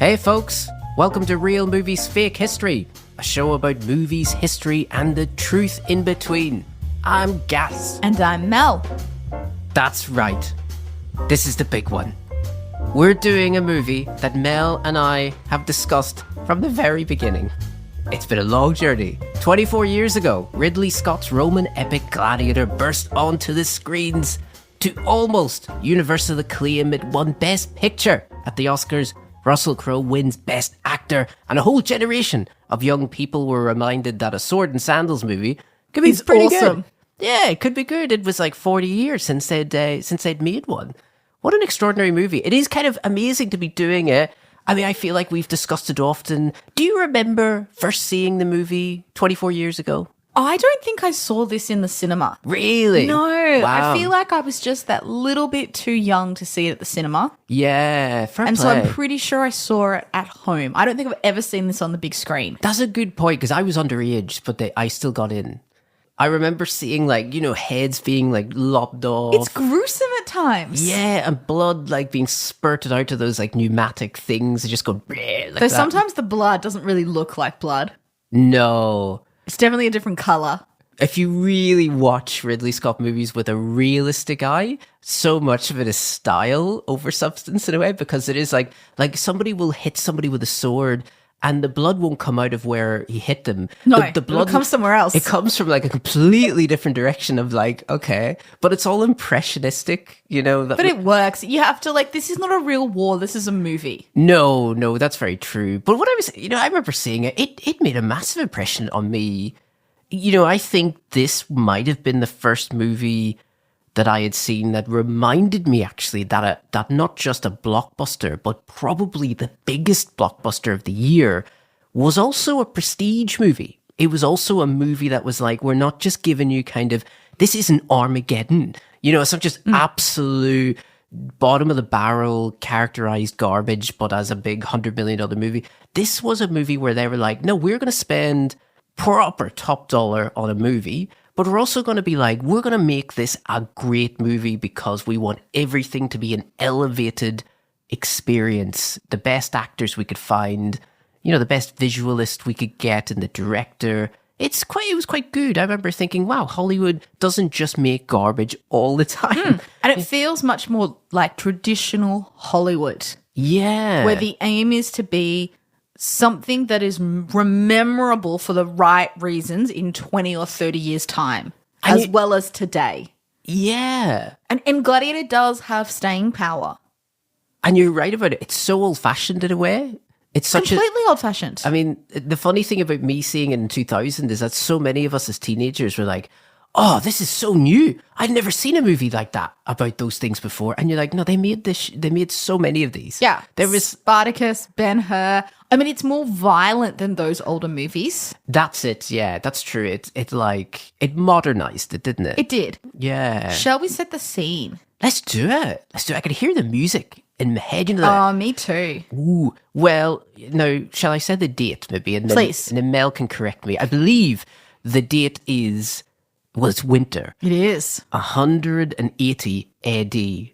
Hey folks, welcome to Real Movies Fake History, a show about movies, history, and the truth in between. I'm Gas. And I'm Mel. That's right. This is the big one. We're doing a movie that Mel and I have discussed from the very beginning. It's been a long journey. 24 years ago, Ridley Scott's Roman epic Gladiator burst onto the screens to almost universal acclaim. It won Best Picture at the Oscars. Russell Crowe wins Best Actor, and a whole generation of young people were reminded that a sword and sandals movie could be pretty awesome. good. Yeah, it could be good. It was like 40 years since they'd made one. What an extraordinary movie. It is kind of amazing to be doing it. I mean, I feel like we've discussed it often. Do you remember first seeing the movie 24 years ago? I don't think I saw this in the cinema. Really? No, Wow. I feel like I was just that little bit too young to see it at the cinema. Yeah, fair And play. so I'm pretty sure I saw it at home. I don't think I've ever seen this on the big screen. That's a good point, because I was underage, but I still got in. I remember seeing, heads being, lopped off. It's gruesome at times. Yeah, and blood, being spurted out of those, pneumatic things. They just go, bleh, like Though that. sometimes the blood doesn't really look like blood. No. It's definitely a different colour. If you really watch Ridley Scott movies with a realistic eye, so much of it is style over substance in a way, because it is like somebody will hit somebody with a sword and the blood won't come out of where he hit them. No, the blood it comes somewhere else. It comes from a completely different direction of okay, but it's all impressionistic, But it works. You have to, this is not a real war. This is a movie. No, that's very true. But what I was, I remember seeing it. It made a massive impression on me. I think this might have been the first movie that I had seen that reminded me actually that not just a blockbuster, but probably the biggest blockbuster of the year was also a prestige movie. It was also a movie that was we're not just giving you this isn't Armageddon. It's not just absolute bottom of the barrel characterized garbage, but as a big $100 million movie. This was a movie where they were no, we're going to spend proper top dollar on a movie, but we're also going to be we're going to make this a great movie because we want everything to be an elevated experience. The best actors we could find, the best visualist we could get, and the director. It was quite good. I remember thinking, wow, Hollywood doesn't just make garbage all the time. And it feels much more like traditional Hollywood. Yeah. Where the aim is to be something that is rememberable for the right reasons in 20 or 30 years' time, as well as today. Yeah. And Gladiator does have staying power. And you're right about it. It's so old-fashioned in a way. It's such completely old-fashioned. I mean, the funny thing about me seeing it in 2000 is that so many of us as teenagers were oh, this is so new. I'd never seen a movie like that about those things before. And you're no, they made this. They made so many of these. Yeah. There was Spartacus, Ben-Hur. I mean, it's more violent than those older movies. That's it. Yeah, that's true. It modernized it, didn't it? It did. Yeah. Shall we set the scene? Let's do it. I can hear the music in my head. Oh, me too. Ooh. Well, now, shall I say the date maybe? And then, Please. And then Mel can correct me. I believe the date is, well, it's winter. It is. 180 AD.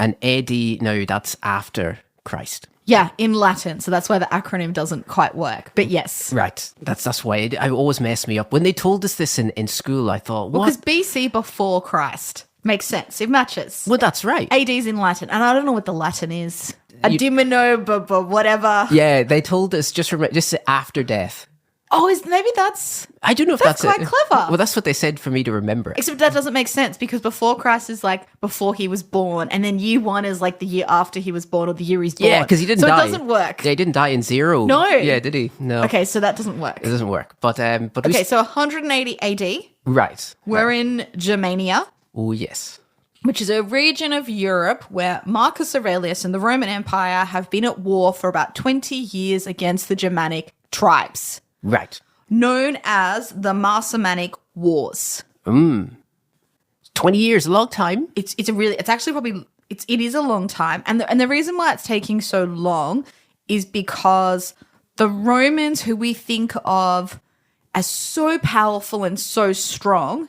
And AD, now that's after Christ. Yeah, in Latin. So that's why the acronym doesn't quite work. But yes. Right. That's why it always messed me up. When they told us this in school, I thought, what? Because BC before Christ makes sense. It matches. Well, that's right. AD's in Latin. And I don't know what the Latin is. Adimino, but whatever. Yeah, they told us just after death. Oh, maybe that's... I don't know if That's that's quite it. clever. Well, that's what they said for me to remember. Except that doesn't make sense because before Christ is before he was born, and then year one is the year after he was born or the year he's born. Yeah, because he didn't die. So it doesn't work. Yeah, he didn't die in 0. No. Yeah, did he? No. Okay, so that doesn't work. It doesn't work. But Okay, so 180 AD. Right. We're in Germania, Oh, yes. which is a region of Europe where Marcus Aurelius and the Roman Empire have been at war for about 20 years against the Germanic tribes, Right. known as the Marcomannic Wars. 20 years, a long time. It is a long time. And the reason why it's taking so long is because the Romans, who we think of as so powerful and so strong,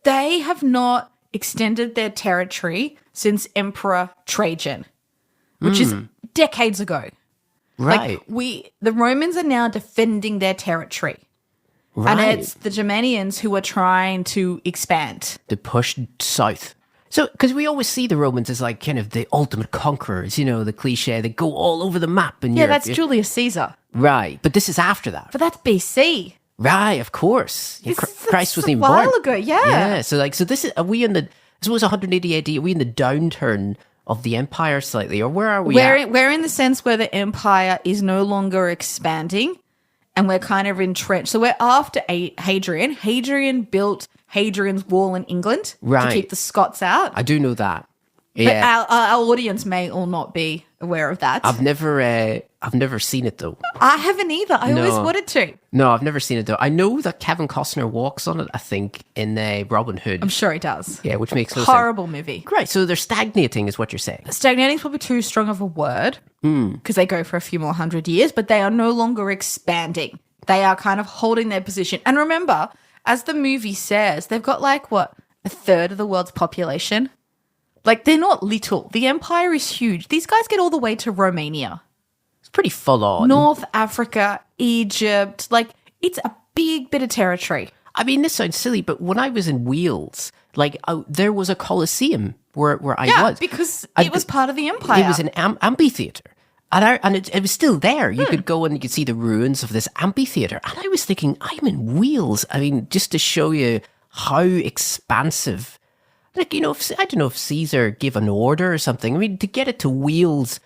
they have not extended their territory since Emperor Trajan, which is decades ago. Right. The Romans are now defending their territory. Right. And it's the Germanians who are trying to expand. To push south. So, because we always see the Romans as like kind of the ultimate conquerors, the cliche, they go all over the map in Yeah, Europe. that's Julius Caesar. Right. But this is after that. But that's BC. Right, of course. Yeah, Christ wasn't a even while born. ago, yeah. Yeah, so this is, are we in the, I suppose 180 AD, are we in the downturn of the empire slightly, or where are we at? We're in the sense where the empire is no longer expanding and we're kind of entrenched. So we're after Hadrian. Hadrian built Hadrian's Wall in England to keep the Scots out. I do know that. Yeah. But our audience may or not be aware of that. I've never seen it though. I haven't either. I always wanted to. No, I've never seen it though. I know that Kevin Costner walks on it, I think, in Robin Hood. I'm sure he does. Yeah, which makes no sense. Horrible movie. Right, so they're stagnating is what you're saying. Stagnating is probably too strong of a word because they go for a few more 100 years, but they are no longer expanding. They are kind of holding their position. And remember, as the movie says, they've got like, what, a third of the world's population? Like, they're not little. The empire is huge. These guys get all the way to Romania. It's pretty full on. North Africa, Egypt. Like, it's a big bit of territory. I mean, this sounds silly, but when I was in Wales, like, there was a Colosseum where I was. Yeah, because it was part of the empire. It was an amphitheatre. And it was still there. You could go and you could see the ruins of this amphitheatre. And I was thinking, I'm in Wales. I mean, just to show you how expansive. Like, I don't know if Caesar gave an order or something. I mean, to get it to Wales,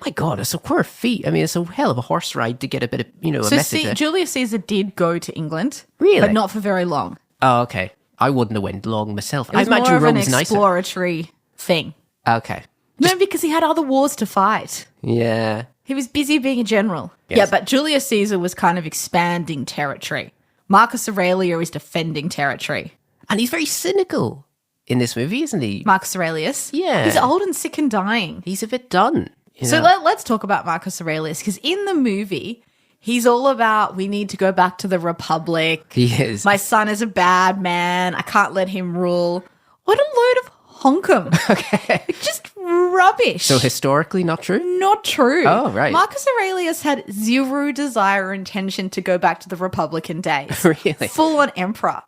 my God, it's a queer feat. I mean, it's a hell of a horse ride to get a bit of, a message. Julius Caesar did go to England. Really? But not for very long. Oh, okay. I wouldn't have went long myself. It was I imagine more of Rome's an nicer. exploratory thing. Okay. No, because he had other wars to fight. Yeah. He was busy being a general. Yes. Yeah, but Julius Caesar was kind of expanding territory. Marcus Aurelius is defending territory. And he's very cynical in this movie, isn't he? Marcus Aurelius? Yeah. He's old and sick and dying. He's a bit done. So let's talk about Marcus Aurelius, because in the movie, he's all about, we need to go back to the Republic. He is. My son is a bad man. I can't let him rule. What a load of honkum. Okay. Just rubbish. So historically not true? Not true. Oh, right. Marcus Aurelius had zero desire or intention to go back to the Republican days. Really? Full on emperor.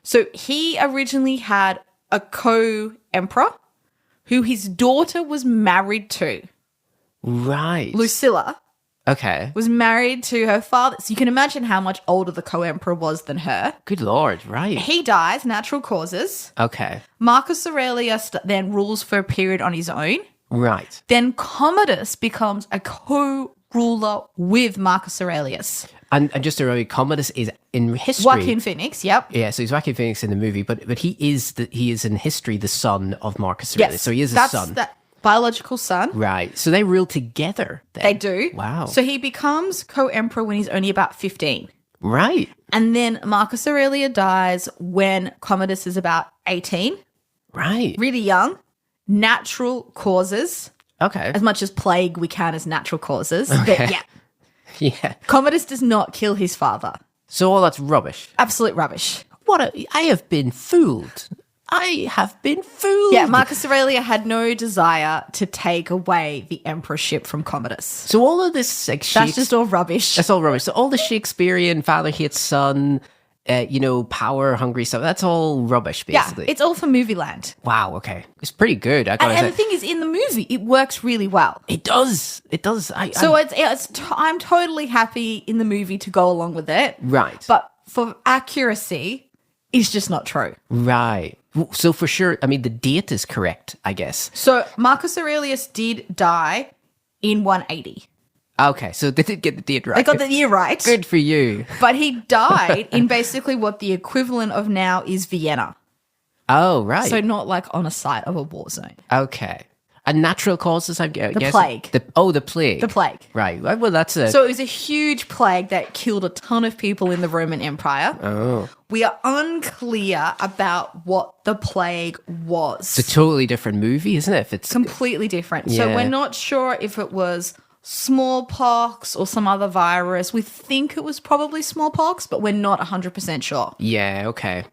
So he originally had a co-emperor who his daughter was married to. Right. Lucilla Okay. was married to her father. So you can imagine how much older the co-emperor was than her. Good Lord, right. He dies, natural causes. Okay. Marcus Aurelius then rules for a period on his own. Right. Then Commodus becomes a co-ruler with Marcus Aurelius. And just to remind you, Commodus is in history. Joaquin Phoenix, yep. Yeah, so he's Joaquin Phoenix in the movie, but he is in history the son of Marcus Aurelius. Yes, So he is a that's son. the biological son. Right. So they rule together then. They do. Wow. So he becomes co-emperor when he's only about 15. Right. And then Marcus Aurelius dies when Commodus is about 18. Right. Really young. Natural causes. Okay. As much as plague we count as natural causes. Okay. But yeah. Yeah. Commodus does not kill his father. So all that's rubbish. Absolute rubbish. I have been fooled. I have been fooled. Yeah, Marcus Aurelius had no desire to take away the emperorship from Commodus. So all of this, like, That's just all rubbish. that's all rubbish. So all the Shakespearean father hates son, power hungry stuff. That's all rubbish, Yeah, basically. it's all for movie land. Wow. Okay, it's pretty good. I gotta And say. the thing is, in the movie, it works really well. It does. It does. I'm totally happy in the movie to go along with it. Right. But for accuracy, it's just not true. Right. So for sure, I mean, the date is correct, I guess. So Marcus Aurelius did die in 180. Okay, so they did get the date right. They got the year right. Good for you. But he died in basically what the equivalent of now is Vienna. Oh, right. So not like on a site of a war zone. Okay. And natural causes, I guess. The plague. The plague. The plague. Right. Well, that's a... So it was a huge plague that killed a ton of people in the Roman Empire. Oh. We are unclear about what the plague was. It's a totally different movie, isn't it? If it's Completely different. So Yeah. we're not sure if it was smallpox or some other virus. We think it was probably smallpox, but we're not 100% sure. Yeah, okay.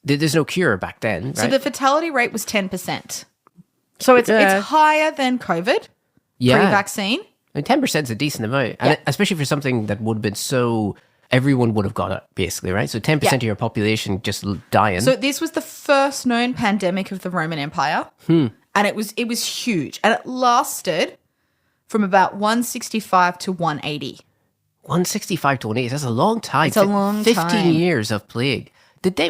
There's no cure back then, right? So the fatality rate was 10%. So it's higher than COVID, yeah. pre-vaccine. I mean, 10% is a decent amount, and especially for something that would have been so everyone would have got it basically, right? So 10% of your population just dying. So this was the first known pandemic of the Roman Empire, and it was huge, and it lasted from about 165 to 180. 165 to 180. That's a long time. It's a long 15 time. years of plague.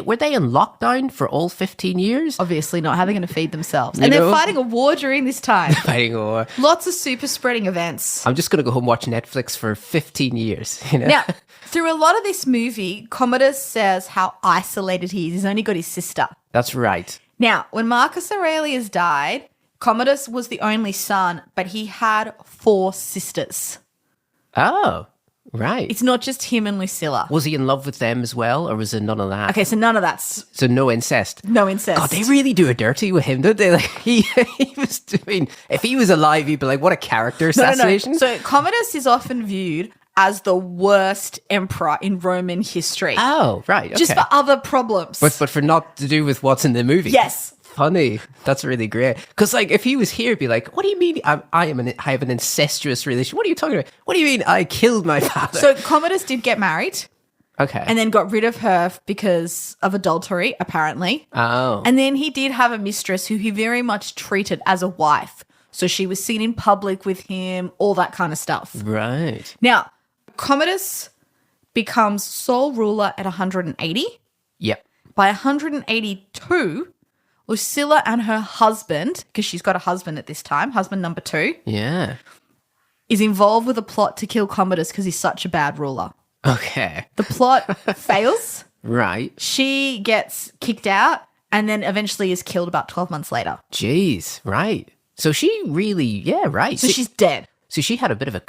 Were they in lockdown for all 15 years? Obviously not. How are they going to feed themselves? And they're fighting a war during this time. Fighting a war. Lots of super spreading events. I'm just going to go home and watch Netflix for 15 years. You know? Now, through a lot of this movie, Commodus says how isolated he is. He's only got his sister. That's right. Now, when Marcus Aurelius died, Commodus was the only son, but he had 4 sisters. Oh, right. It's not just him and Lucilla. Was he in love with them as well, or was it none of that? Okay, so none of that's... So no incest? No incest. God, they really do a dirty with him, don't they? Like, he was doing... If he was alive, he'd be like, what a character assassination. No. So Commodus is often viewed as the worst emperor in Roman history. Oh, right, okay. Just for other problems. But for not to do with what's in the movie. Yes. Funny. That's really great. Because, like, if he was here, it'd be like, what do you mean I have an incestuous relation? What are you talking about? What do you mean I killed my father? So Commodus did get married. Okay. And then got rid of her because of adultery, apparently. Oh. And then he did have a mistress who he very much treated as a wife. So she was seen in public with him, all that kind of stuff. Right. Now, Commodus becomes sole ruler at 180. Yep. By 182, Lucilla and her husband, because she's got a husband at this time, husband number 2, Yeah. is involved with a plot to kill Commodus because he's such a bad ruler. Okay. The plot fails. Right. She gets kicked out and then eventually is killed about 12 months later. Jeez. Right. So she really, yeah, right. So she's dead. So she had a bit of a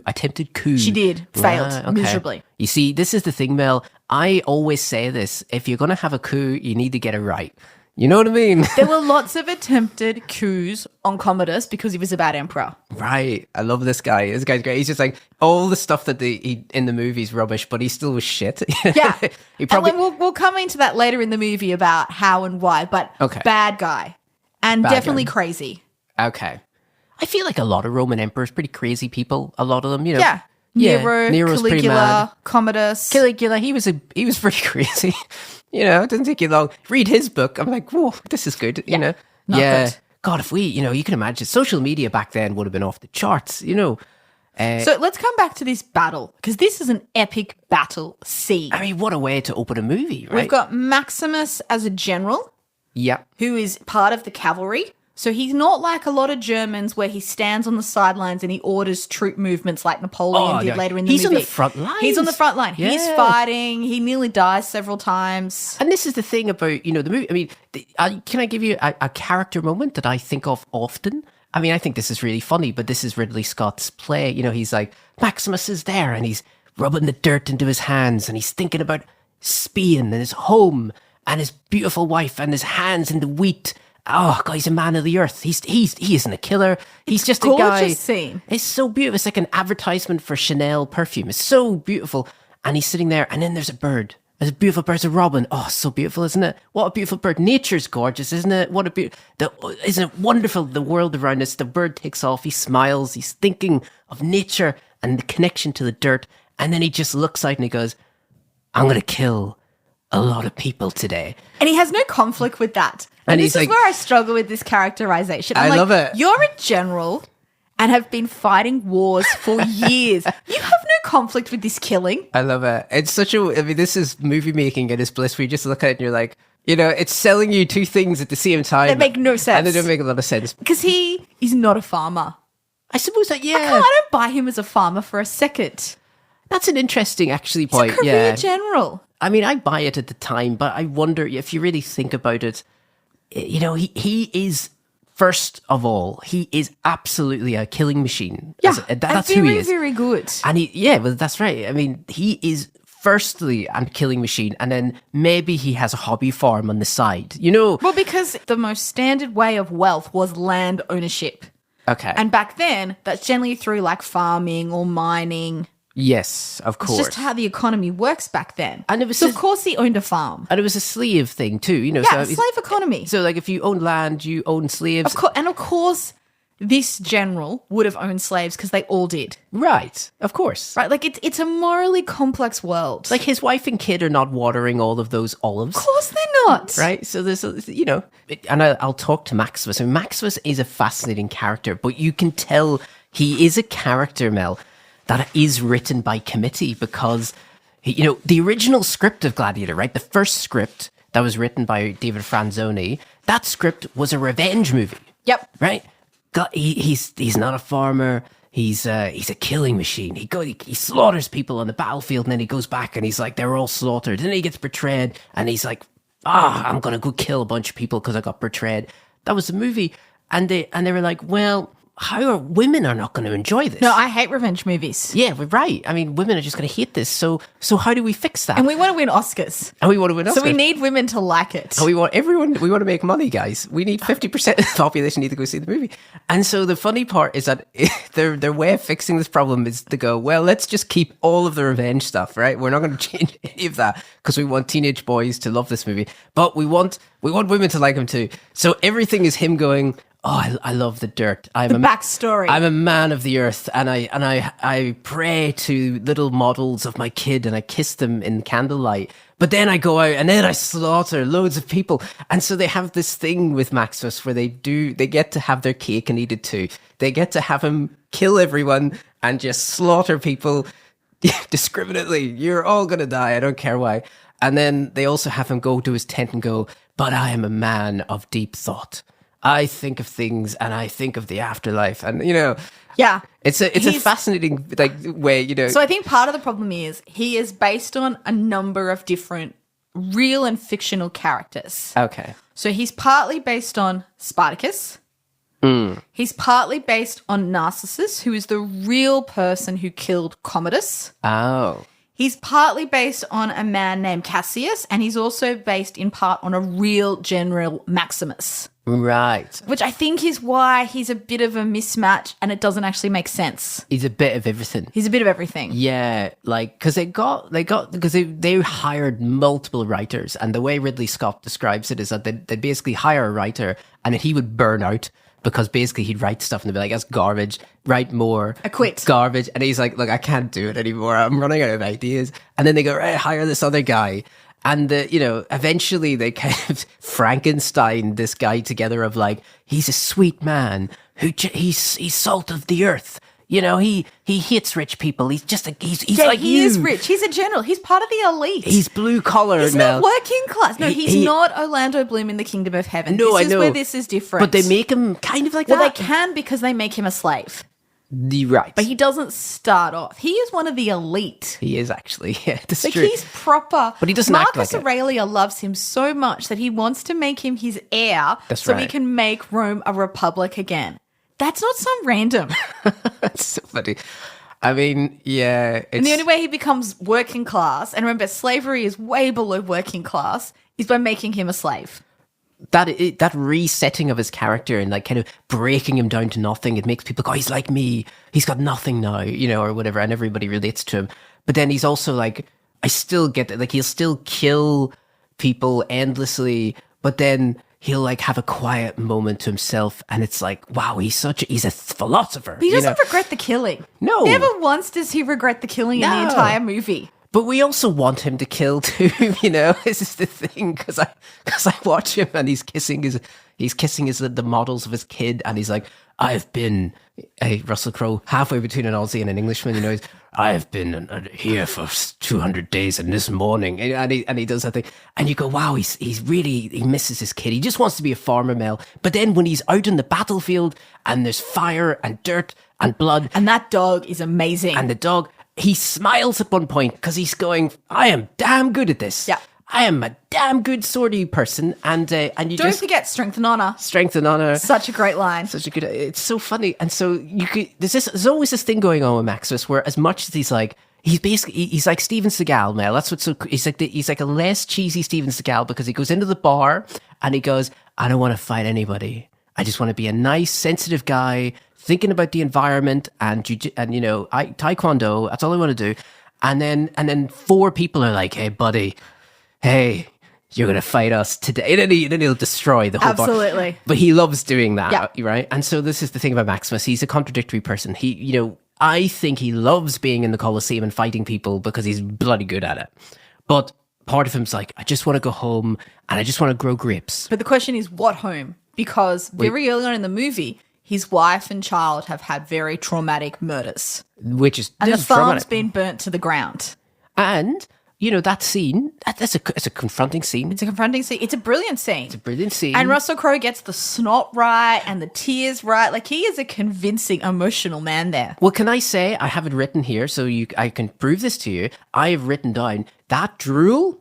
attempted coup. She did. Failed Right, okay. miserably. You see, this is the thing, Mel. I always say this. If you're going to have a coup, you need to get it right. You know what I mean? There were lots of attempted coups on Commodus because he was a bad emperor. Right. I love this guy. This guy's great. He's just like, all the stuff that he in the movie's rubbish, but he still was shit. Yeah. He probably... And we'll come into that later in the movie about how and why, but bad guy. And definitely crazy. Okay. I feel like a lot of Roman emperors, pretty crazy people. A lot of them, you know. Yeah. Nero's pretty mad. Caligula, Commodus. Caligula, he was pretty crazy. You know, it doesn't take you long. Read his book. I'm like, whoa, this is good. You know, good. God, if you can imagine, social media back then would have been off the charts. You know. So let's come back to this battle because this is an epic battle scene. I mean, what a way to open a movie, right? We've got Maximus as a general. Yep. Who is part of the cavalry. So he's not like a lot of Germans where he stands on the sidelines and he orders troop movements like Napoleon did later in the movie. He's on the front line. He's on the front line. Yeah. He's fighting. He nearly dies several times. And this is the thing about, the movie. I mean, can I give you a character moment that I think of often? I mean, I think this is really funny, but this is Ridley Scott's play. You know, he's like, Maximus is there and he's rubbing the dirt into his hands and he's thinking about Spain and his home and his beautiful wife and his hands in the wheat. Oh God, he's a man of the earth. He isn't a killer. He's just a guy. Gorgeous scene. It's so beautiful. It's like an advertisement for Chanel perfume. It's so beautiful. And he's sitting there, and then there's a bird. There's a beautiful bird. It's a robin. Oh, so beautiful, isn't it? What a beautiful bird. Nature's gorgeous, isn't it? What a isn't it wonderful? The world around us. The bird takes off. He smiles. He's thinking of nature and the connection to the dirt. And then he just looks out and he goes, "I'm gonna kill a lot of people today." And he has no conflict with that. And this is where I struggle with this characterization. I love it. You're a general and have been fighting wars for years. You have no conflict with this killing. I love it. It's this is movie making at its bliss where you just look at it and you're like, it's selling you two things at the same time. That make no sense. And they don't make a lot of sense. Because he is not a farmer. I suppose that, yeah. I don't buy him as a farmer for a second. That's an interesting, actually, point. He's a career general. I mean, I buy it at the time, but I wonder if you really think about it, he is, first of all, he is absolutely a killing machine. Yeah, that's who he is. Very good. And that's right. I mean, he is firstly a killing machine, and then maybe he has a hobby farm on the side, Well, because the most standard way of wealth was land ownership. Okay. And back then, that's generally through like farming or mining. Yes, of course. It's just how the economy works back then. And it was of course he owned a farm. And it was a slave thing too, Yeah, slave economy. So like if you own land, you own slaves. And of course, this general would have owned slaves because they all did. Right. Of course. Right? Like, it's a morally complex world. Like, his wife and kid are not watering all of those olives. Of course they're not. Right? So there's, and I'll talk to Maximus. I mean, Maximus is a fascinating character, but you can tell he is a character, Mel, that is written by committee because, the original script of Gladiator, right? The first script that was written by David Franzoni, that script was a revenge movie. Yep. Right? He's not a farmer. He's a killing machine. He slaughters people on the battlefield, and then he goes back and he's like, they're all slaughtered. And then he gets betrayed, and he's like, I'm gonna go kill a bunch of people because I got betrayed. That was the movie, and they were like, well, women are not going to enjoy this? No, I hate revenge movies. Yeah, we're right. I mean, women are just going to hate this. So how do we fix that? And we want to win Oscars. So we need women to like it. And we want to make money, guys. We need 50% of the population need to go see the movie. And so the funny part is that their way of fixing this problem is to go, well, let's just keep all of the revenge stuff, right? We're not going to change any of that because we want teenage boys to love this movie. But we want women to like him too. So everything is him going, I love the dirt. Backstory. I'm a man of the earth, and I pray to little models of my kid, and I kiss them in candlelight. But then I go out, and then I slaughter loads of people. And so they have this thing with Maximus where they get to have their cake and eat it too. They get to have him kill everyone and just slaughter people discriminately. You're all gonna die. I don't care why. And then they also have him go to his tent and go, but I am a man of deep thought. I think of things and I think of the afterlife, and yeah, it's a fascinating way, So I think part of the problem is he is based on a number of different real and fictional characters. Okay, so he's partly based on Spartacus. He's partly based on Narcissus, who is the real person who killed Commodus. Oh. He's partly based on a man named Cassius, and he's also based in part on a real General Maximus. Right. Which I think is why he's a bit of a mismatch and it doesn't actually make sense. He's a bit of everything. He's a bit of everything. Yeah, because they hired multiple writers, and the way Ridley Scott describes it is that they basically hire a writer and then he would burn out. Because basically he'd write stuff and they'd be like, that's garbage, write more. I quit. Garbage. And he's like, look, I can't do it anymore. I'm running out of ideas. And then they go, right, hire this other guy. And, eventually they kind of Frankenstein this guy together of like, he's a sweet man he's salt of the earth. He hits rich people. He's just he's like he you. Is rich. He's a general. He's part of the elite. He's blue collar. He's Mel. not working class. No, he's not Orlando Bloom in the Kingdom of Heaven. No, this I know. is where this is different. But they make him kind of like that. Well, that. they can because they make him a slave. Right. But he doesn't start off. He is one of the elite. He is actually. Yeah, that's like true. He's proper. But he doesn't act like it. Marcus Aurelius loves him so much that he wants to make him his heir so he can make Rome a republic again. That's not some random. That's so funny. I mean, yeah. And the only way he becomes working class, and remember, slavery is way below working class, is by making him a slave. That resetting of his character and like kind of breaking him down to nothing, it makes people go, he's like me. He's got nothing now, or whatever, and everybody relates to him. But then he's also like, I still get that. Like, he'll still kill people endlessly, but then he'll like have a quiet moment to himself, and it's like, wow, he's a philosopher. But he doesn't regret the killing. No. Never once does he regret the killing in the entire movie. But we also want him to kill too, This is the thing, because I watch him and he's kissing the models of his kid, and he's like, I've been a Russell Crowe halfway between an Aussie and an Englishman, I have been here for 200 days and this morning, and he does that thing, and you go, wow, he misses his kid. He just wants to be a farmer, Mel. But then when he's out in the battlefield and there's fire and dirt and blood, and that dog is amazing, and the dog, he smiles at one point because he's going, I am damn good at this. Yeah. I am a damn good swordy person, and you don't forget strength and honor. Strength and honor, such a great line. It's so funny, and so there's always this thing going on with Maximus where as much as he's like Steven Seagal, Mel. That's what's so. He's like a less cheesy Steven Seagal because he goes into the bar and he goes, I don't want to fight anybody. I just want to be a nice, sensitive guy thinking about the environment and taekwondo. That's all I want to do. And then 4 people are like, hey, buddy. Hey, you're going to fight us today. And then he'll destroy the whole bar. Absolutely. But he loves doing that, Yeah. right? And so this is the thing about Maximus. He's a contradictory person. I think he loves being in the Colosseum and fighting people because he's bloody good at it. But part of him's like, I just want to go home and I just want to grow grapes. But the question is, what home? Because very early on in the movie, his wife and child have had very traumatic murders. Which is And the this is traumatic. farm's been burnt to the ground. And, that scene, it's a confronting scene. It's a confronting scene. It's a brilliant scene. It's a brilliant scene. And Russell Crowe gets the snot right and the tears right. Like, he is a convincing, emotional man there. Well, can I say, I have it written here, so I can prove this to you. I have written down that drool.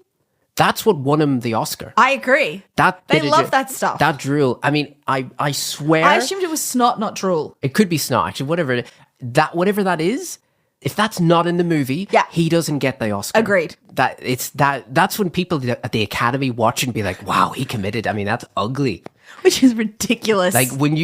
That's what won him the Oscar. I agree. They love that stuff. That drool. I mean, I swear. I assumed it was snot, not drool. It could be snot, actually. Whatever that is. If that's not in the movie, he doesn't get the Oscar. Agreed. That's when people at the Academy watch and be like, "Wow, he committed." I mean, that's ugly. Which is ridiculous. Like when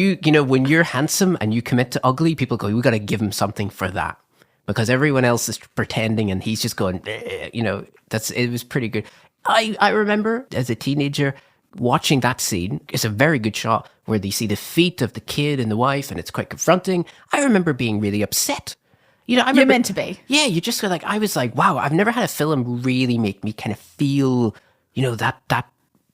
when you're handsome and you commit to ugly, people go, "We got to give him something for that," because everyone else is pretending and he's just going, it was pretty good. I remember as a teenager watching that scene. It's a very good shot where they see the feet of the kid and the wife, and it's quite confronting. I remember being really upset. I remember, you're meant to be. Yeah, you just feel like, I was like, wow, I've never had a film really make me kind of feel, that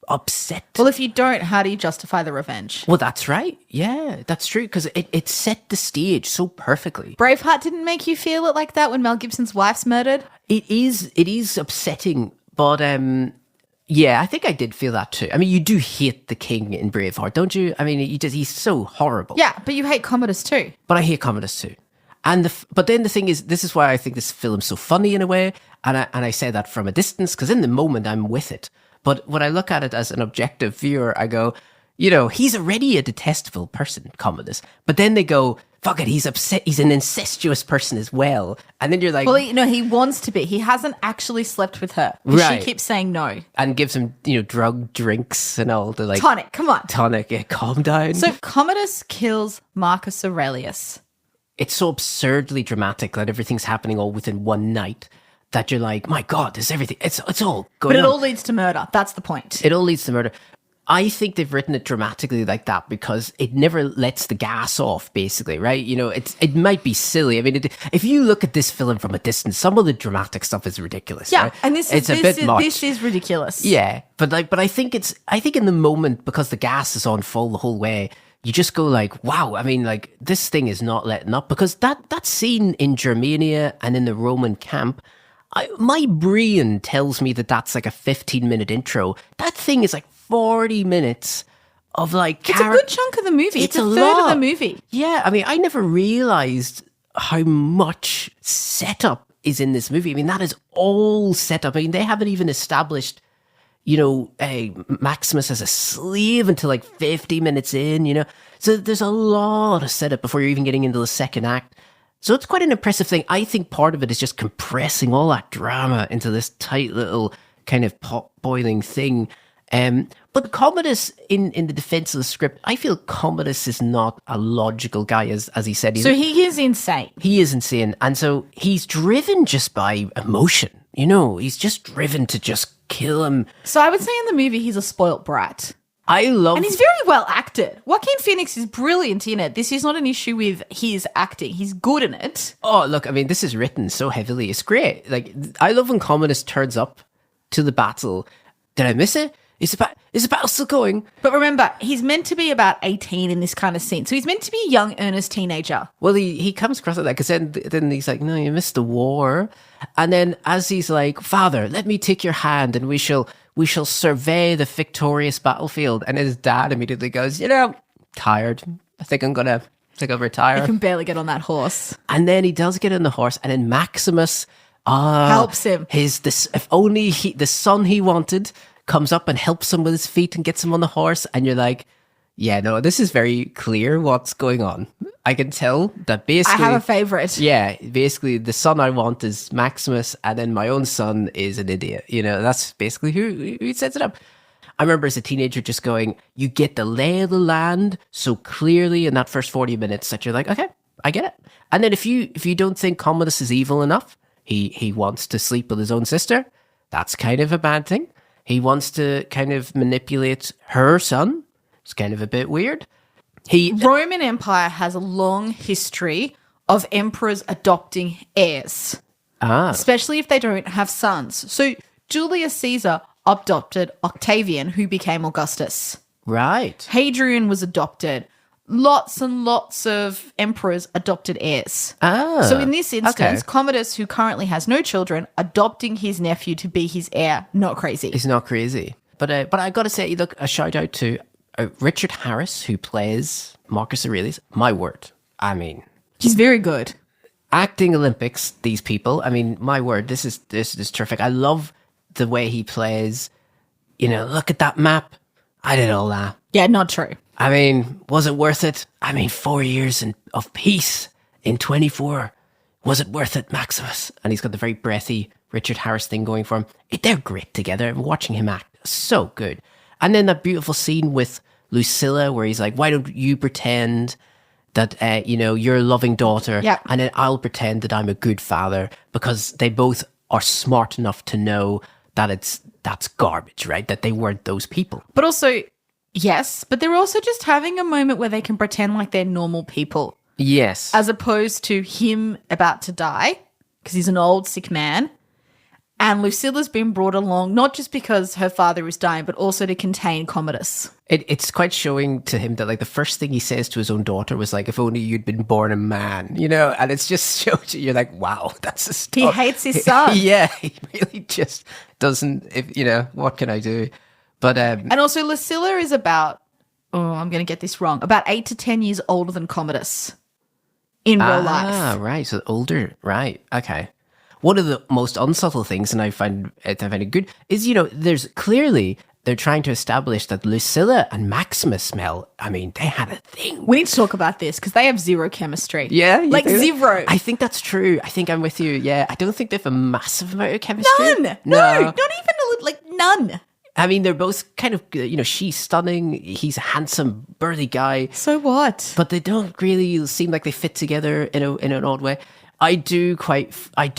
upset. Well, if you don't, how do you justify the revenge? Well, that's right. Yeah, that's true, because it set the stage so perfectly. Braveheart didn't make you feel it like that when Mel Gibson's wife's murdered? It is upsetting, but yeah, I think I did feel that too. I mean, you do hate the king in Braveheart, don't you? I mean, he's so horrible. Yeah, but you hate Commodus too. But I hate Commodus too. But then the thing is, this is why I think this film's so funny in a way, and I say that from a distance, because in the moment I'm with it. But when I look at it as an objective viewer, I go, he's already a detestable person, Commodus. But then they go, fuck it, he's upset, he's an incestuous person as well. And then you're like... Well, he wants to be. He hasn't actually slept with her. Right. She keeps saying no. And gives him, drug drinks and all the Tonic, come on. Tonic, yeah, calm down. So Commodus kills Marcus Aurelius. It's so absurdly dramatic that everything's happening all within one night that you're like, my God, there's everything. It's all going on. But it all leads to murder. That's the point. It all leads to murder. I think they've written it dramatically like that because it never lets the gas off, basically, right? It might be silly. I mean, if you look at this film from a distance, some of the dramatic stuff is ridiculous. Yeah, right? and this is ridiculous. Yeah, but I think in the moment, because the gas is on full the whole way, you just go like, wow, I mean, like, this thing is not letting up, because that scene in Germania and in the Roman camp, my brain tells me that that's like a 15-minute intro. That thing is like 40 minutes of like... It's a good chunk of the movie. It's a third of the movie. Yeah, I mean, I never realized how much setup is in this movie. I mean, that is all set up. I mean, they haven't even established... Maximus as a slave until like 50 minutes in, So there's a lot of setup before you're even getting into the second act. So it's quite an impressive thing. I think part of it is just compressing all that drama into this tight little kind of pot-boiling thing. But Commodus, in the defense of the script, I feel Commodus is not a logical guy, as he said. So he is insane. He is insane. And so he's driven just by emotion. He's just driven to just kill him. So I would say in the movie, he's a spoilt brat. And he's very well acted. Joaquin Phoenix is brilliant in it. This is not an issue with his acting. He's good in it. Oh, look, I mean, this is written so heavily. It's great. Like, I love when Commodus turns up to the battle. Did I miss it? Is the battle still going? But remember, he's meant to be about 18 in this kind of scene. So he's meant to be a young, earnest teenager. Well, he comes across like that because then he's like, no, you missed the war. And then as he's like, Father, let me take your hand and we shall survey the victorious battlefield. And his dad immediately goes, tired. I think I'll retire. He can barely get on that horse. And then he does get on the horse, and then Maximus helps him. If only the son he wanted comes up and helps him with his feet and gets him on the horse, and you're like, yeah, no, this is very clear what's going on. I can tell that basically... I have a favourite. Yeah, basically the son I want is Maximus, and then my own son is an idiot. That's basically who sets it up. I remember as a teenager just going, you get the lay of the land so clearly in that first 40 minutes that you're like, okay, I get it. And then if you don't think Commodus is evil enough, he wants to sleep with his own sister, that's kind of a bad thing. He wants to kind of manipulate her son. It's kind of a bit weird. He Roman Empire has a long history of emperors adopting heirs, especially if they don't have sons. So Julius Caesar adopted Octavian, who became Augustus. Right. Hadrian was adopted. Lots and lots of emperors adopted heirs. So in this instance, Commodus, who currently has no children, adopting his nephew to be his heir, not crazy. It's not crazy. But I got to say, look, a shout out to Richard Harris, who plays Marcus Aurelius. My word. I mean, He's very good. acting Olympics, these people. I mean, my word, this is terrific. I love the way he plays. Look at that map. I did all that. Yeah, not true. I mean, was it worth it? I mean, 4 years of peace in 24. Was it worth it, Maximus? And he's got the very breathy Richard Harris thing going for him. They're great together. Watching him act, so good. And then that beautiful scene with Lucilla where he's like, why don't you pretend that, you're a loving daughter, and then I'll pretend that I'm a good father, because they both are smart enough to know that that's garbage, right? That they weren't those people. But also, yes, but they're also just having a moment where they can pretend like they're normal people. Yes. As opposed to him about to die, because he's an old, sick man. And Lucilla's been brought along, not just because her father is dying, but also to contain Commodus. It's quite showing to him that, like, the first thing he says to his own daughter was, like, if only you'd been born a man, and it's just shows you're like, wow, that's a stuff. He hates his son. Yeah, he really just doesn't, what can I do? But, and also Lucilla is about, I'm going to get this wrong, about 8 to 10 years older than Commodus in real life. Ah, right, so older, right, okay. One of the most unsubtle things, and I find it good, is, there's clearly, they're trying to establish that Lucilla and Maximus they had a thing. We need to talk about this because they have zero chemistry. Yeah? Like zero. I think that's true. I think I'm with you. Yeah, I don't think they have a massive amount of chemistry. None. No, not even, none. I mean, they're both kind of, she's stunning. He's a handsome, burly guy. So what? But they don't really seem like they fit together in an odd way. I do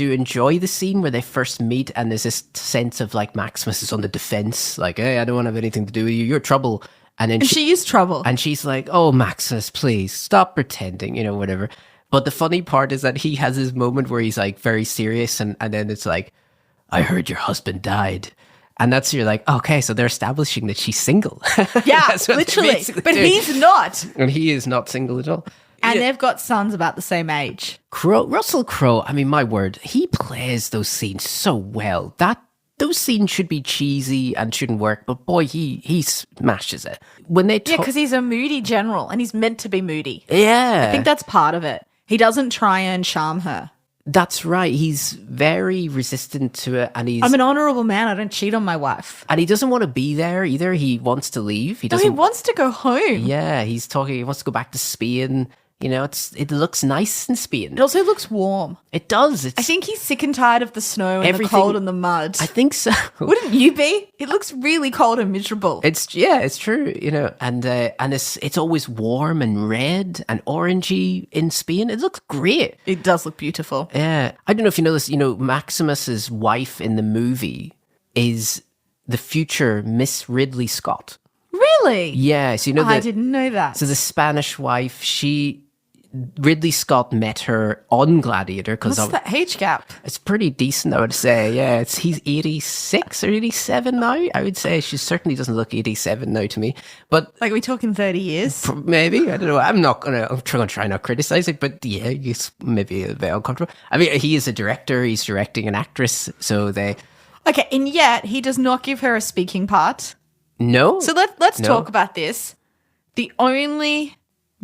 enjoy the scene where they first meet, and there's this sense of, like, Maximus is on the defense, like, hey, I don't want to have anything to do with you. You're trouble. And then she is trouble. And she's like, oh, Maximus, please stop pretending, whatever. But the funny part is that he has this moment where he's, like, very serious, and then it's like, I heard your husband died. And you're like, okay, so they're establishing that she's single. Yeah, literally. But he's not. And he is not single at all. And they've got sons about the same age. Russell Crowe, I mean, my word, he plays those scenes so well. Those scenes should be cheesy and shouldn't work, but boy, he smashes it. Because he's a moody general, and he's meant to be moody. Yeah. I think that's part of it. He doesn't try and charm her. That's right. He's very resistant to it, and I'm an honourable man. I don't cheat on my wife. And he doesn't want to be there either. He wants to leave. He wants to go home. Yeah, he wants to go back to Spain. It looks nice in Spain. It also looks warm. It does. I think he's sick and tired of the snow and the cold and the mud. I think so. Wouldn't you be? It looks really cold and miserable. It's true. And it's always warm and red and orangey in Spain. It looks great. It does look beautiful. Yeah. I don't know if you know this. Maximus's wife in the movie is the future Miss Ridley Scott. Really? Yeah. So I didn't know that. So the Spanish wife, Ridley Scott met her on Gladiator. What's the age gap? It's pretty decent, I would say. Yeah, he's 86 or 87 now. I would say she certainly doesn't look 87 now to me. But are we talking 30 years? Maybe, I don't know. I'm going to try not criticize it, but yeah, it's maybe a bit uncomfortable. I mean, he is a director. He's directing an actress, so they. Okay, and yet he does not give her a speaking part. No. So let's talk about this. The only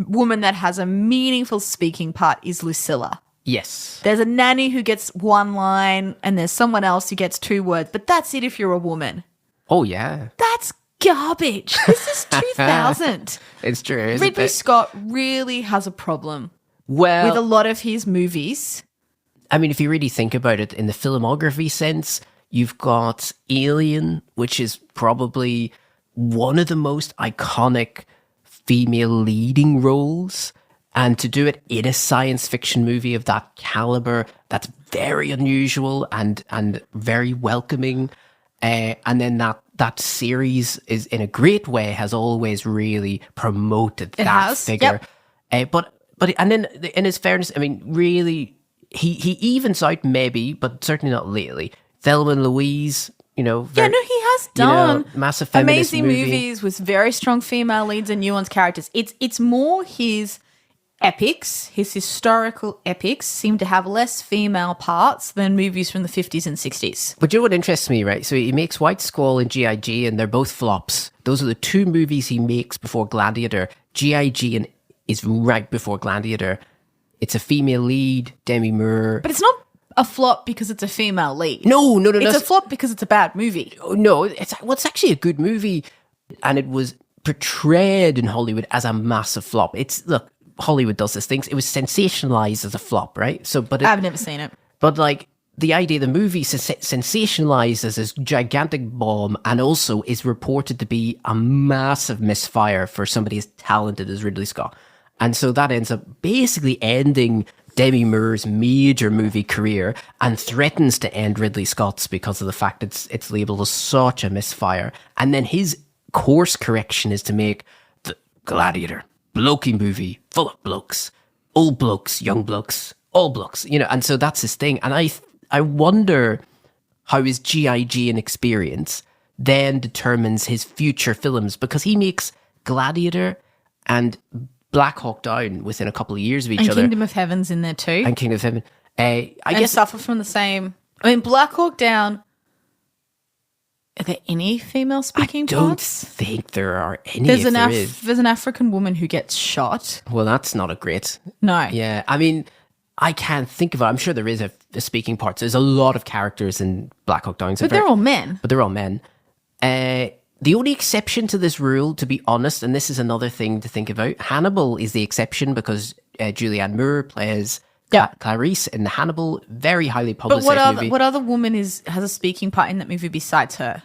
woman that has a meaningful speaking part is Lucilla. Yes. There's a nanny who gets one line and there's someone else who gets 2 words, but that's it if you're a woman. Oh, yeah. That's garbage. This is 2000. It's true. Ridley Scott really has a problem with a lot of his movies. I mean, if you really think about it in the filmography sense, you've got Alien, which is probably one of the most iconic female leading roles, and to do it in a science fiction movie of that caliber, that's very unusual and very welcoming. And then that series is, in a great way, has always really promoted that figure. But and then in his fairness, I mean, really, he evens out maybe, but certainly not lately. Thelma and Louise, he has done massive feminist amazing movies with very strong female leads and nuanced characters. It's more his epics, his historical epics seem to have less female parts than movies from the 50s and 60s. But you know what interests me, right? So he makes White Squall and G.I.G. and they're both flops. Those are the two movies he makes before Gladiator. G.I.G. is right before Gladiator. It's a female lead, Demi Moore. But it's not a flop because it's a female lead. No. It's a flop because it's a bad movie. No, it's actually a good movie. And it was portrayed in Hollywood as a massive flop. Look, Hollywood does these things. It was sensationalized as a flop, right? I've never seen it. But like the idea, the movie sensationalized as this gigantic bomb, and also is reported to be a massive misfire for somebody as talented as Ridley Scott. And so that ends up basically ending Demi Moore's major movie career and threatens to end Ridley Scott's because of the fact it's labeled as such a misfire. And then his course correction is to make the Gladiator, blokey movie, full of blokes, old blokes, young blokes, all blokes, and so that's his thing. And I wonder how his GIG and experience then determines his future films, because he makes Gladiator and Black Hawk Down within a couple of years of each other. And Kingdom of Heaven's in there too. And Kingdom of Heaven. I guess suffer from the same. I mean, Black Hawk Down. Are there any female speaking parts? I don't parts? think there are any. There's an African woman who gets shot. Well, that's not a great. No. Yeah, I mean, I can't think of it. I'm sure there is a speaking part. There's a lot of characters in Black Hawk Down. But they're all men. The only exception to this rule, to be honest, and this is another thing to think about, Hannibal is the exception because Julianne Moore plays Clarice in the Hannibal, very highly publicized movie. But what other woman has a speaking part in that movie besides her?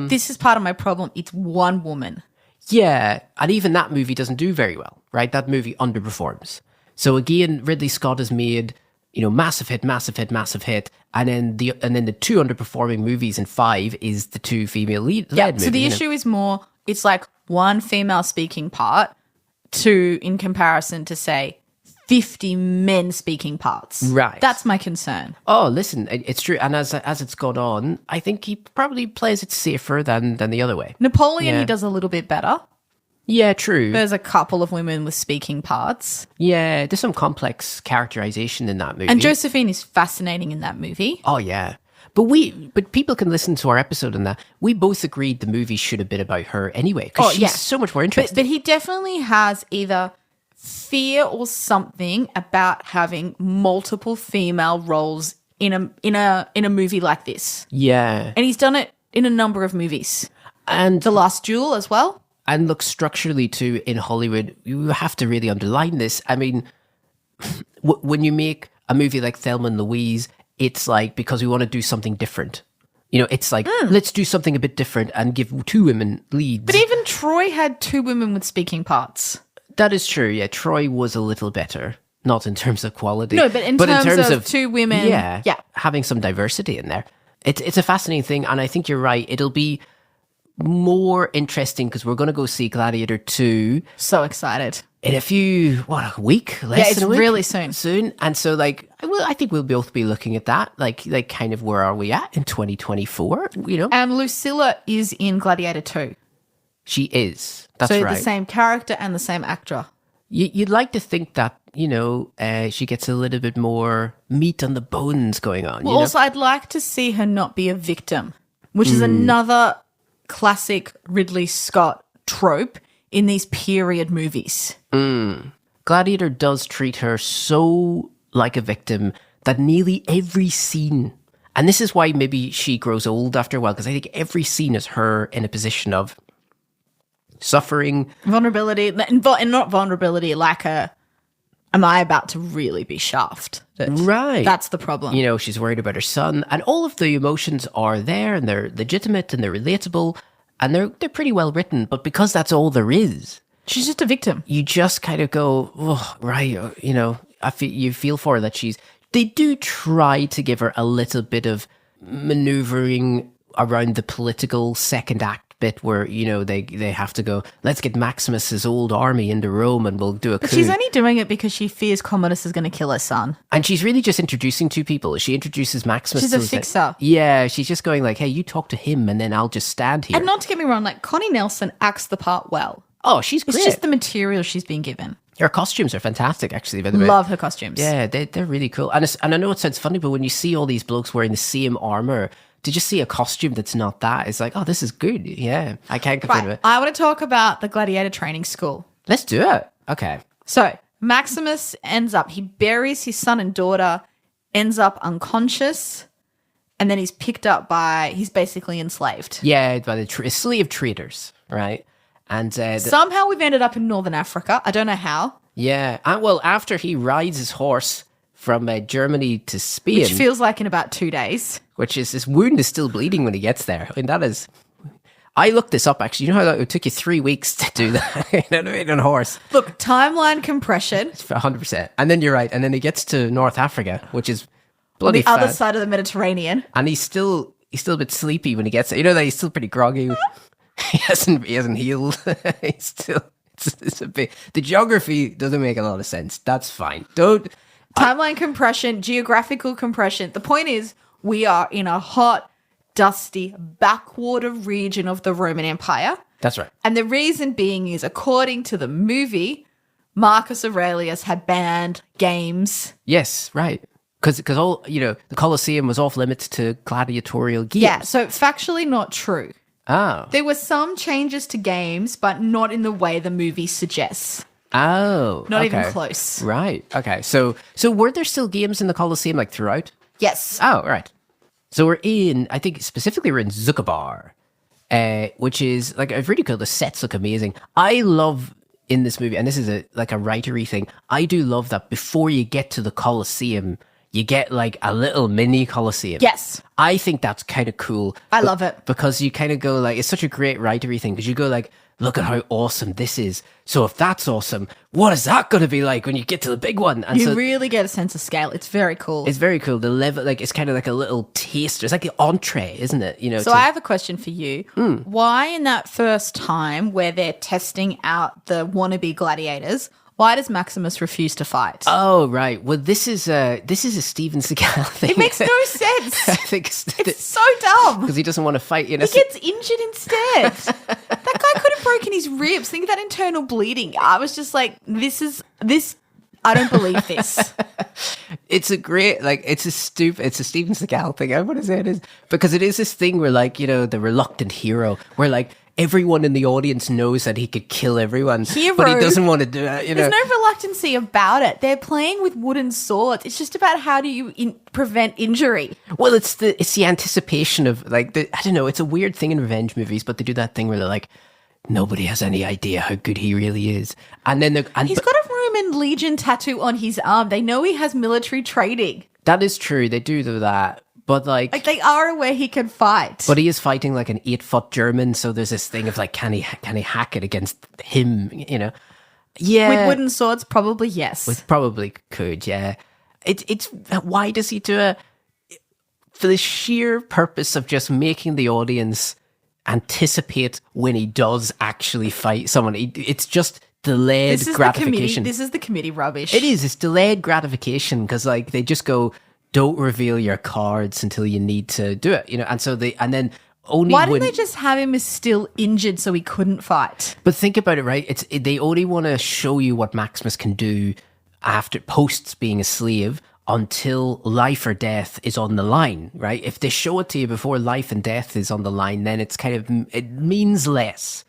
This is part of my problem. It's one woman. Yeah, and even that movie doesn't do very well, right? That movie underperforms. So again, Ridley Scott has made, massive hit, and then the two underperforming movies in 5 is the two female lead movies. So the issue is more, it's like one female speaking part in comparison to, say, 50 men speaking parts. Right. That's my concern. Oh, listen, it's true. And as it's gone on, I think he probably plays it safer than the other way. Napoleon, he does a little bit better. Yeah, true. There's a couple of women with speaking parts. Yeah, there's some complex characterization in that movie. And Josephine is fascinating in that movie. Oh, yeah. But people can listen to our episode on that. We both agreed the movie should have been about her anyway, because she's so much more interesting. But he definitely has either fear or something about having multiple female roles in a movie like this. Yeah. And he's done it in a number of movies. And The Last Duel as well. And look, structurally too, in Hollywood, you have to really underline this. I mean, when you make a movie like Thelma and Louise, it's like, because we want to do something different. It's like, let's do something a bit different and give two women leads. But even Troy had two women with speaking parts. That is true, yeah. Troy was a little better. Not in terms of quality. No, but in terms of two women. Yeah. Having some diversity in there. It's a fascinating thing, and I think you're right. It'll be more interesting because we're going to go see Gladiator 2. So excited. In a week? Less than a week? Really soon. Soon. And so, I think we'll both be looking at that. Like kind of where are we at in 2024, And Lucilla is in Gladiator 2. She is. That's right. So the same character and the same actor. You'd like to think that, she gets a little bit more meat on the bones going on. Well, also, I'd like to see her not be a victim, which is another classic Ridley Scott trope in these period movies. Gladiator does treat her so like a victim that nearly every scene, and this is why maybe she grows old after a while, because I think every scene is her in a position of suffering. Vulnerability, and not vulnerability like am I about to really be shafted? Right. That's the problem. She's worried about her son, and all of the emotions are there, and they're legitimate, and they're relatable, and they're pretty well written, but because that's all there is. She's just a victim. You just kind of go, oh, right, you feel for her that they do try to give her a little bit of maneuvering around the political second act bit where, they have to go, let's get Maximus's old army into Rome and we'll do a coup. But she's only doing it because she fears Commodus is going to kill her son. And she's really just introducing two people. She introduces Maximus. She's a fixer. Yeah, she's just going like, hey, you talk to him and then I'll just stand here. And not to get me wrong, like Connie Nelson acts the part well. Oh, she's great. It's just the material she's been given. Her costumes are fantastic, actually, by the way. Love her costumes. Yeah, they're really cool. And I know it sounds funny, but when you see all these blokes wearing the same armor, to just see a costume that's not that, it's like, oh, this is good. Yeah, I can't complain about it. I want to talk about the gladiator training school. Let's do it. Okay. So Maximus he buries his son and daughter, ends up unconscious, and then he's picked up he's basically enslaved. Yeah, by the slave traders, right? And somehow we've ended up in Northern Africa. I don't know how. Yeah. And, well, after he rides his horse from Germany to Spain. Which feels like in about 2 days. Which is, his wound is still bleeding when he gets there. I mean, that is... I looked this up, actually. You know how it took you 3 weeks to do that on a horse? Look, timeline compression. 100%. And then you're right. And then he gets to North Africa, which is bloody the other side of the Mediterranean. And he's still a bit sleepy when he gets there. You know that he's still pretty groggy. He hasn't healed. He's still... It's a bit... The geography doesn't make a lot of sense. That's fine. Timeline compression, geographical compression. The point is, we are in a hot, dusty, backwater region of the Roman Empire. That's right. And the reason being is, according to the movie, Marcus Aurelius had banned games. Yes, right. Because all, the Colosseum was off limits to gladiatorial games. Yeah, so factually not true. Oh. There were some changes to games, but not in the way the movie suggests. Oh. Not even close. Right. Okay. So were there still games in the Colosseum, like, throughout? Yes. Oh, right. So I think specifically we're in Zuckerbar, which is, like, really cool. The sets look amazing. I love in this movie, and this is a writery thing, I do love that before you get to the Colosseum, you get like a little mini Colosseum. Yes. I think that's kind of cool. I love it. Because you kind of go like, it's such a great writery thing, because you go like, look at how awesome this is. So if that's awesome, what is that going to be like when you get to the big one? And you really get a sense of scale. It's very cool. It's very cool. The level, like, it's kind of like a little taster. It's like an entree, isn't it? So I have a question for you. Why in that first time where they're testing out the wannabe gladiators, why does Maximus refuse to fight? Oh, right. Well, this is a Steven Seagal thing. It makes no sense. I think it's so dumb. Because he doesn't want to fight. He gets injured instead. That guy could have broken his ribs. Think of that internal bleeding. I was just like, this. I don't believe this. It's a great, like, it's a Steven Seagal thing. I want to say it is. Because it is this thing where, like, the reluctant hero, where, like, everyone in the audience knows that he could kill everyone, but he doesn't want to do it. There's no reluctancy about it. They're playing with wooden swords. It's just about how do you prevent injury. Well, it's the anticipation of, like, I don't know. It's a weird thing in revenge movies, but they do that thing where they're like, nobody has any idea how good he really is, and then he's got a Roman legion tattoo on his arm. They know he has military training. That is true. They do that. But like they are aware he can fight. But he is fighting like an 8-foot German, so there's this thing of like, can he hack it against him? Yeah. With wooden swords, probably yes. Probably could, yeah. It's why does he do it? For the sheer purpose of just making the audience anticipate when he does actually fight someone. It's just delayed gratification. This is the committee rubbish. It is. It's delayed gratification because like they just go, don't reveal your cards until you need to do it, and so why didn't they just have him as still injured so he couldn't fight? But think about it, right? They only want to show you what Maximus can do after posts being a slave until life or death is on the line, right? If they show it to you before life and death is on the line, then it means less.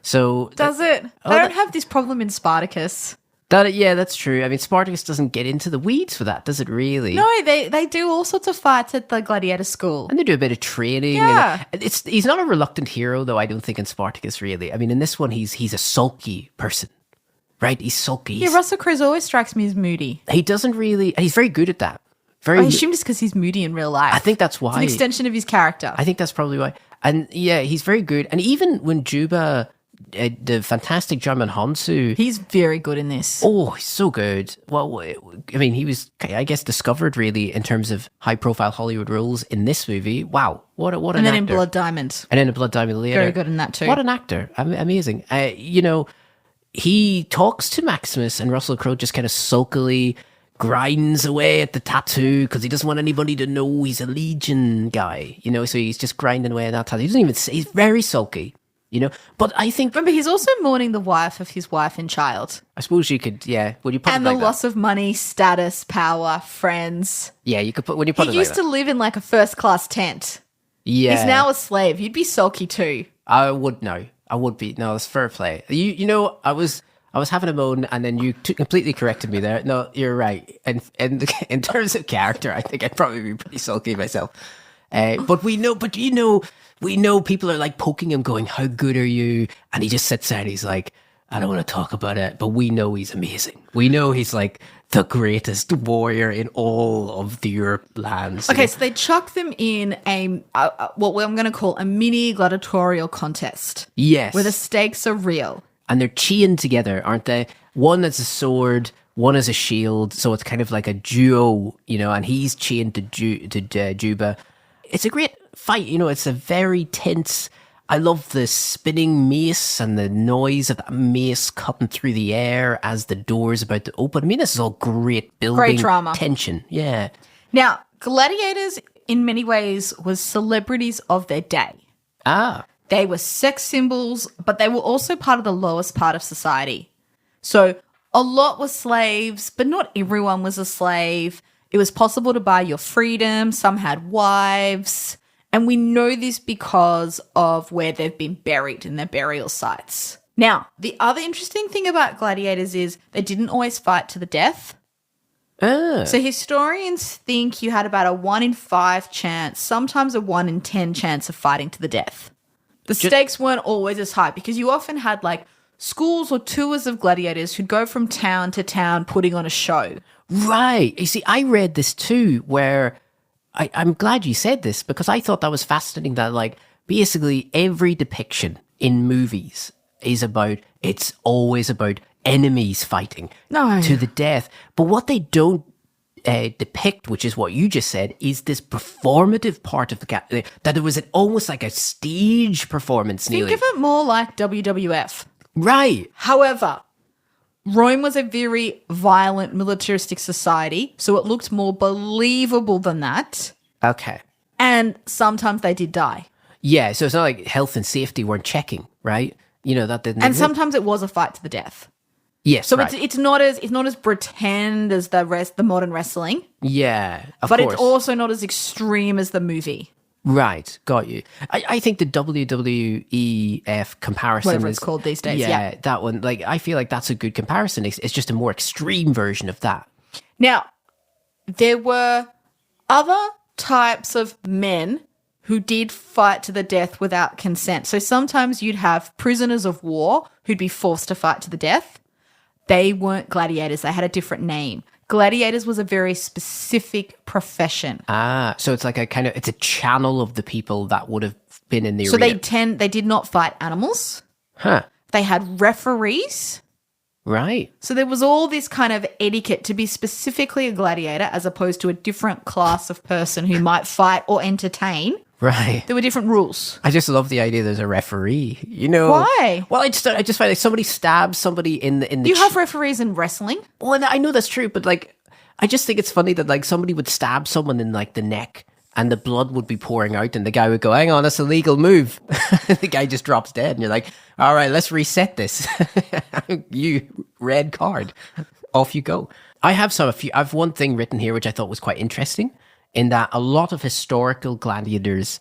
So does it? They don't have this problem in Spartacus. That's true. I mean, Spartacus doesn't get into the weeds for that, does it really? No, they do all sorts of fights at the gladiator school. And they do a bit of training. Yeah. He's not a reluctant hero, though, I don't think, in Spartacus, really. I mean, in this one, he's a sulky person, right? He's sulky. Yeah, Russell Crowe always strikes me as moody. He doesn't really... He's very good at that. I assume just because he's moody in real life. I think that's why. It's an extension of his character. I think that's probably why. And yeah, he's very good. And even when Juba the fantastic German Hansu. He's very good in this. Oh, he's so good. Well, I mean, he was, I guess, discovered really in terms of high-profile Hollywood roles in this movie. Wow, what an actor. And then in Blood Diamond. And then in Blood Diamond later. Very good in that too. What an actor. Amazing. You know, he talks to Maximus and Russell Crowe just kind of sulkily grinds away at the tattoo because he doesn't want anybody to know he's a Legion guy, you know, so he's just grinding away at that tattoo. He doesn't even say, he's very sulky, you know, but I think... Remember, he's also mourning the wife of his wife and child. I suppose you could, yeah, when you put and it like the loss of money, status, power, friends. Yeah, you could put, when you put it He like used to live in like a first-class tent. Yeah. He's now a slave. You'd be sulky too. I would be. No, it's fair play. You know, I was having a moan, and then you completely corrected me there. No, you're right. And in terms of character, I think I'd probably be pretty sulky myself. But we know people are like poking him, going, "How good are you?" And he just sits there and he's like, "I don't want to talk about it." But we know he's amazing. We know he's like the greatest warrior in all of the Europe lands. Okay, so they chuck them in what I'm going to call a mini gladiatorial contest. Yes, where the stakes are real. And they're chained together, aren't they? One has a sword, one has a shield, so it's kind of like a duo, you know, and he's chained to Juba. It's a great fight, you know, it's a very tense... I love the spinning mace and the noise of that mace cutting through the air as the door's about to open. I mean, this is all great building great drama. Tension, yeah. Now, gladiators, in many ways, was celebrities of their day. Ah. They were sex symbols, but they were also part of the lowest part of society. So a lot were slaves, but not everyone was a slave. It was possible to buy your freedom. Some had wives. And we know this because of where they've been buried in their burial sites. Now, the other interesting thing about gladiators is they didn't always fight to the death. So historians think you had about a 1 in 5 chance, sometimes a 1 in 10 chance of fighting to the death. The stakes weren't always as high because you often had like schools or tours of gladiators who'd go from town to town putting on a show. Right. You see, I read this too where I'm glad you said this because I thought that was fascinating that like basically every depiction in movies is it's always about enemies fighting to the death. But what they don't depict, which is what you just said, is this performative part of that there was almost like a stage performance. Think of it more like WWF. Right. However, Rome was a very violent militaristic society, so it looked more believable than that. Okay. And sometimes they did die. Yeah, so it's not like health and safety weren't checking, right? You know, that didn't... And sometimes it was a fight to the death. Yes, so right. it's not as pretend as the modern wrestling. Yeah, of but course. It's also not as extreme as the movie. Right, got you. I think the WWEF comparison whatever it's called these days. Yeah, that one. Like, I feel like that's a good comparison. It's just a more extreme version of that. Now, there were other types of men who did fight to the death without consent. So sometimes you'd have prisoners of war who'd be forced to fight to the death. They weren't gladiators. They had a different name. Gladiators was a very specific profession. Ah, so it's like it's a channel of the people that would have been in the arena. So they did not fight animals. Huh. They had referees. Right. So there was all this kind of etiquette to be specifically a gladiator as opposed to a different class of person who might fight or entertain. Right. There were different rules. I just love the idea there's a referee. You know. Why? Well, I just find like somebody stabs somebody in the You have referees in wrestling? Well, I know that's true, but like I just think it's funny that like somebody would stab someone in like the neck and the blood would be pouring out and the guy would go, "Hang on, that's a legal move." The guy just drops dead and you're like, "All right, let's reset this." You red card. Off you go. I've one thing written here which I thought was quite interesting, in that a lot of historical gladiators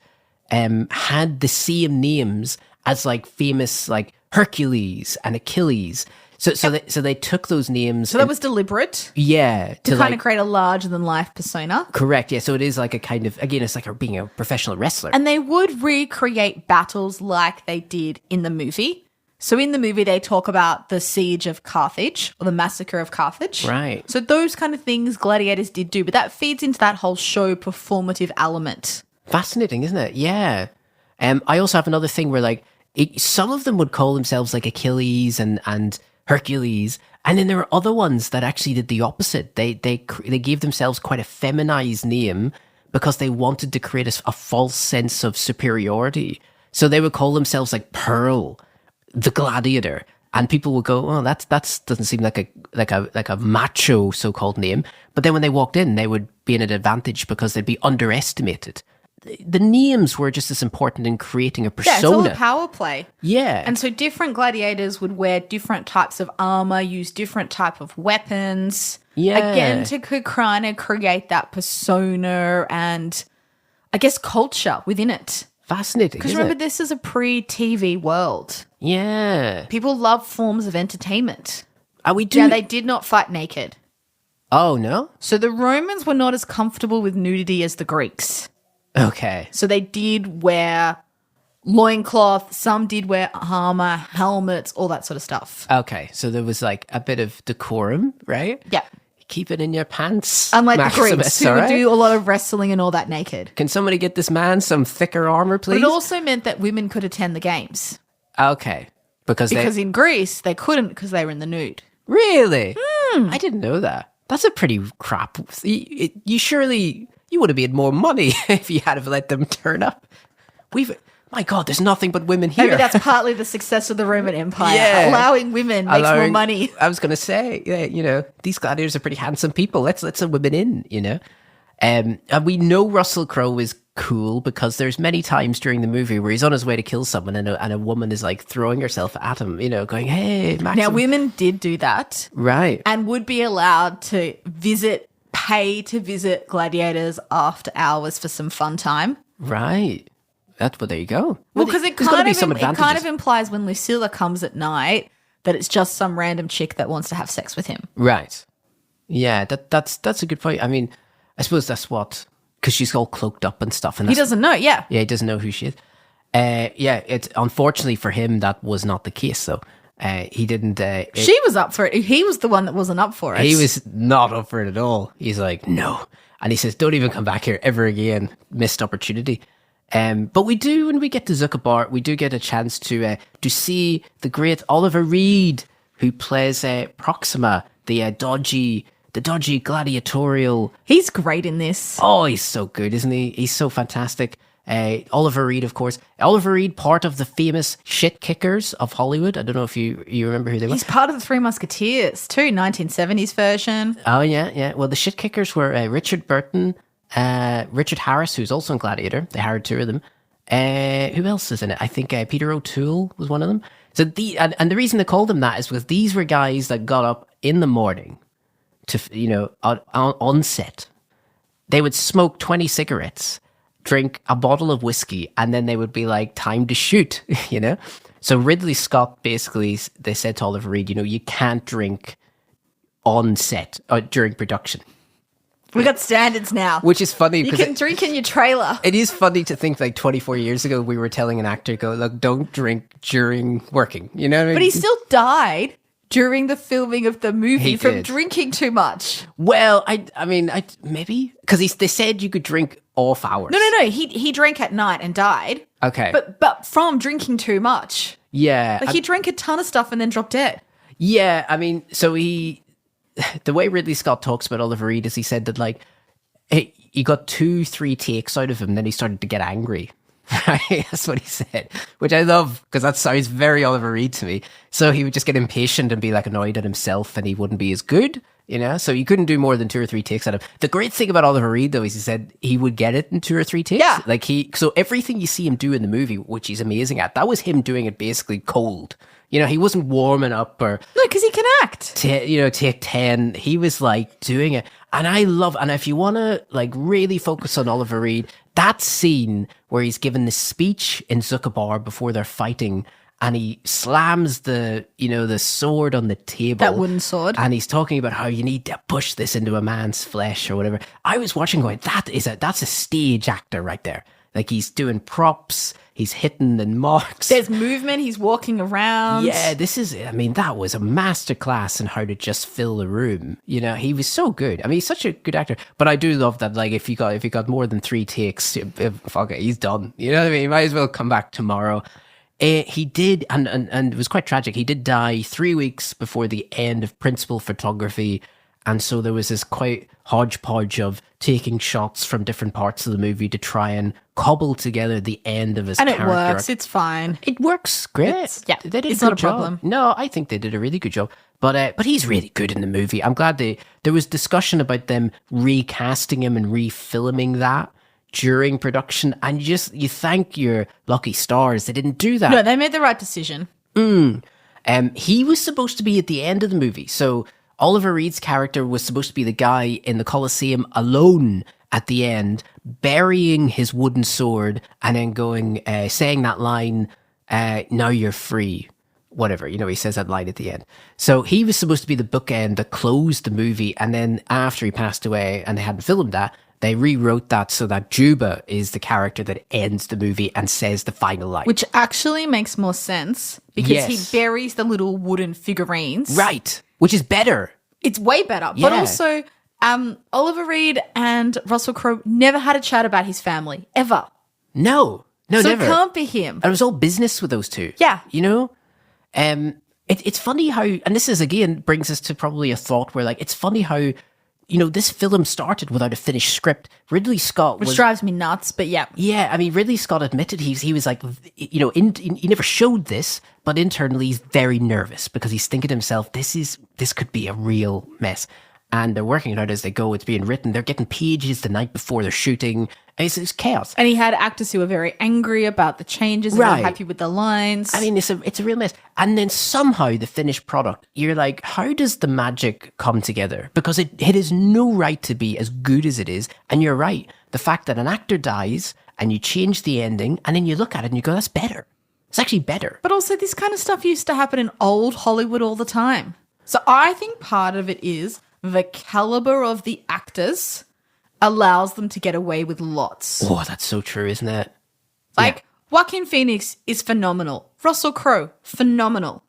had the same names as like famous like Hercules and Achilles. So they took those names. So that was deliberate. Yeah. To kind of create a larger than life persona. Correct. Yeah. So it is like a kind of, again, it's like being a professional wrestler. And they would recreate battles like they did in the movie. So in the movie, they talk about the siege of Carthage or the massacre of Carthage. Right. So those kind of things gladiators did do, but that feeds into that whole show performative element. Fascinating, isn't it? Yeah. I also have another thing where like, some of them would call themselves like Achilles and Hercules, and then there were other ones that actually did the opposite. They gave themselves quite a feminized name because they wanted to create a false sense of superiority. So they would call themselves like Pearl, the Gladiator, and people would go, "Oh, that doesn't seem like a macho so-called name." But then when they walked in, they would be in an advantage because they'd be underestimated. The names were just as important in creating a persona. Yeah, it's all a power play. Yeah. And so different gladiators would wear different types of armor, use different type of weapons. Yeah. Again, to kind of create that persona and, I guess, culture within it. Fascinating. Because remember, this is a pre-TV world. Yeah. People love forms of entertainment. We do. Yeah, they did not fight naked. Oh, no? So the Romans were not as comfortable with nudity as the Greeks. Okay. So they did wear loincloth, some did wear armor, helmets, all that sort of stuff. Okay. So there was like a bit of decorum, right? Yeah. Keep it in your pants. Unlike Maximus, the Greeks, who would do a lot of wrestling and all that naked. Can somebody get this man some thicker armor, please? But it also meant that women could attend the games. Okay. Because in Greece, they couldn't because they were in the nude. Really? I didn't know that. That's a pretty crap. You surely... You would have made more money if you had have let them turn up. My God, there's nothing but women here. Maybe that's partly the success of the Roman Empire. Yeah. Allowing women makes more money. I was going to say, yeah, these gladiators are pretty handsome people. Let's let some women in, And we know Russell Crowe is cool because there's many times during the movie where he's on his way to kill someone and a woman is like throwing herself at him, going, "Hey, Maximus." Now, women did do that. Right. And would be allowed to pay to visit gladiators after hours for some fun time. Right. There you go. Well, because it There's kind gotta be some of advantages. implies when Lucilla comes at night that it's just some random chick that wants to have sex with him. Right. Yeah, that's a good point. I mean, I suppose that's what, because she's all cloaked up and stuff. And He doesn't know, yeah. Yeah, he doesn't know who she is. Yeah, it's unfortunately for him that was not the case. So he didn't. She was up for it. He was the one that wasn't up for it. He was not up for it at all. He's like, no, and he says, "Don't even come back here ever again. Missed opportunity." But we do, when we get to Zuckerbar, we do get a chance to see the great Oliver Reed, who plays Proxima, the dodgy gladiatorial. He's great in this. Oh, he's so good, isn't he? He's so fantastic. Oliver Reed, of course. Oliver Reed, part of the famous shit kickers of Hollywood. I don't know if you remember who they were. He's part of the Three Musketeers too, 1970s version. Oh, yeah. Well, the shit kickers were Richard Burton, Richard Harris, who's also in Gladiator. They hired two of them. Who else is in it? I think Peter O'Toole was one of them. So and the reason they called them that is because these were guys that got up in the morning to, on set. They would smoke 20 cigarettes, drink a bottle of whiskey, and then they would be like, time to shoot, So Ridley Scott, basically, they said to Oliver Reed, you can't drink on set or during production. We got standards now. Which is funny. You can drink in your trailer. It is funny to think like 24 years ago, we were telling an actor, look, don't drink during working. You know what I mean? But he still died during the filming of the movie from drinking too much. Well, I mean, maybe because they said you could drink off hours. No. He drank at night and died. Okay, but from drinking too much. Yeah, he drank a ton of stuff and then dropped dead. Yeah, I mean, so the way Ridley Scott talks about Oliver Reed is he said that like he got 2-3 takes out of him, then he started to get angry. That's what he said, which I love because that sounds very Oliver Reed to me. So he would just get impatient and be like annoyed at himself, and he wouldn't be as good, So he couldn't do more than 2 or 3 takes out of. The great thing about Oliver Reed, though, is he said he would get it in 2 or 3 takes. Yeah, so everything you see him do in the movie, which he's amazing at, that was him doing it basically cold. He wasn't warming up or... No, because he can act. Take 10. He was like doing it. And and if you want to like really focus on Oliver Reed, that scene where he's given the speech in Zuckerbar before they're fighting and he slams the sword on the table. That wooden sword. And he's talking about how you need to push this into a man's flesh or whatever. I was watching going, that's a stage actor right there. Like he's doing props, he's hitting the marks. There's movement, he's walking around. Yeah, that was a masterclass in how to just fill the room. He was so good. I mean, he's such a good actor. But I do love that, like, if he got more than 3 takes, fuck it, he's done. You know what I mean? He might as well come back tomorrow. He did, and it was quite tragic. He did die 3 weeks before the end of principal photography, and so there was this quite hodgepodge of taking shots from different parts of the movie to try and cobble together the end of his And character. it works. It's fine. It works great. They did it's a good not a job. problem. No, I think they did a really good job. But he's really good in the movie. I'm glad there was discussion about them recasting him and refilming that during production, and you thank your lucky stars they didn't do that. No, they made the right decision. He was supposed to be at the end of the movie, so Oliver Reed's character was supposed to be the guy in the Colosseum alone at the end, burying his wooden sword and then going, saying that line, "Now you're free." Whatever, he says that line at the end. So he was supposed to be the bookend that closed the movie, and then after he passed away and they hadn't filmed that, they rewrote that so that Juba is the character that ends the movie and says the final line. Which actually makes more sense because Yes. he buries the little wooden figurines. Right. Which is better. It's way better. But Yeah. also, Oliver Reed and Russell Crowe never had a chat about his family, ever. No, So never. it can't be him. And it was all business with those two. Yeah. It's funny how, and this is again brings us to probably a thought where it's funny how, this film started without a finished script. Ridley Scott Which was, drives me nuts, but yeah. yeah, I mean, Ridley Scott admitted he was like, he never showed this, but internally he's very nervous because he's thinking to himself, this could be a real mess. And they're working it out as they go. It's being written. They're getting pages the night before they're shooting. And it's chaos. And he had actors who were very angry about the changes and Right. not happy with the lines. I mean, it's a real mess. And then somehow the finished product, you're like, how does the magic come together? Because it has no right to be as good as it is. And you're right. The fact that an actor dies and you change the ending and then you look at it and you go, that's better. It's actually better. But also, this kind of stuff used to happen in old Hollywood all the time. So I think part of it is the caliber of the actors allows them to get away with lots. Oh, that's so true, isn't it? Joaquin Phoenix is phenomenal. Russell Crowe, phenomenal.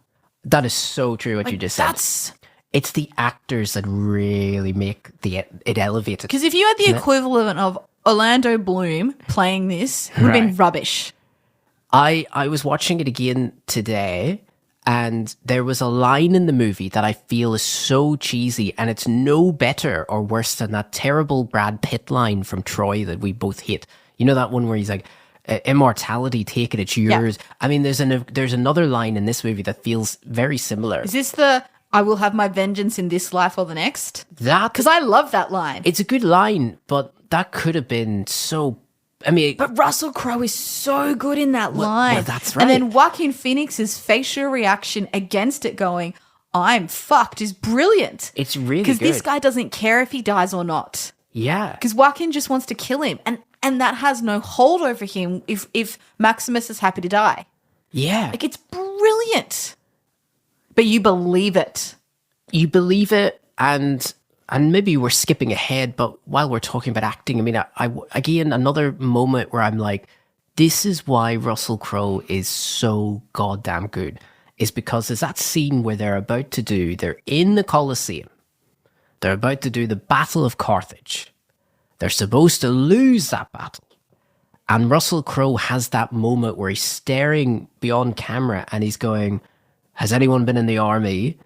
That is so true what you just said. That's It's the actors that really make it elevate it. because if you had the equivalent of Orlando Bloom playing this, it would have been Right. rubbish. I was watching it again today, and there was a line in the movie that I feel is so cheesy, and it's no better or worse than that terrible Brad Pitt line from Troy that we both hate. You know that one where he's like, "Immortality, take it, it's yours." I mean, there's another line in this movie that feels very similar. Is this the "I will have my vengeance in this life or the next"? That Because I love that line. it's a good line, but that could have been so. I mean, But Russell Crowe is so good in that line. well, that's And then right. Joaquin Phoenix's facial reaction against it going, "I'm fucked," is brilliant. it's really Because good. this guy doesn't care if he dies or not. Yeah. Because Joaquin just wants to kill him. And that has no hold over him if Maximus is happy to die. Yeah. Like, it's brilliant. But you believe it. You believe it, and maybe we're skipping ahead, but while we're talking about acting, I mean, I again, another moment where I'm like, this is why Russell Crowe is so goddamn good, is because there's that scene where they're in the Colosseum. They're about to do the Battle of Carthage. They're supposed to lose that battle. And Russell Crowe has that moment where he's staring beyond camera and he's going, "Has anyone been in the army?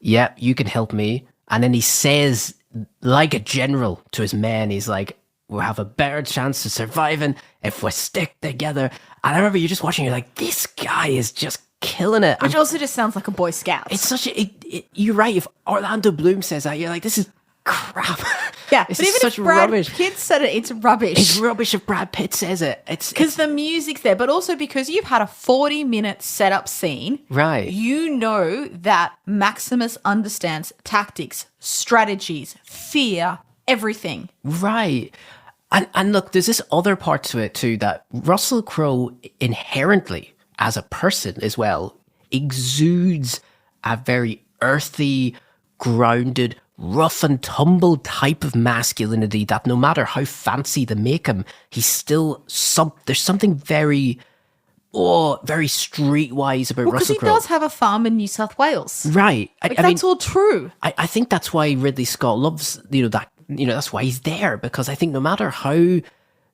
Yep, you can help me." And then he says, like a general to his men, he's like, "We'll have a better chance of surviving if we stick together." And I remember you just watching, you're like, this guy is just killing it. Which also just sounds like a Boy Scout. It's such you're right. If Orlando Bloom says that, you're like, this is crap. yeah, This but is even such if Brad rubbish. Pitt said it, it's rubbish. It's rubbish if Brad Pitt says it. It's Because the music's there, but also because you've had a 40-minute setup scene. Right. You know that Maximus understands tactics, strategies, fear, everything. right. And look, there's this other part to it too, that Russell Crowe inherently, as a person as well, exudes a very earthy, grounded, rough and tumble type of masculinity that no matter how fancy they make him, he's still there's something very streetwise about Because Russell he Crowe. does have a farm in New South Wales. Right. I mean, That's all true. I think that's why Ridley Scott loves, that's why he's there, because I think no matter how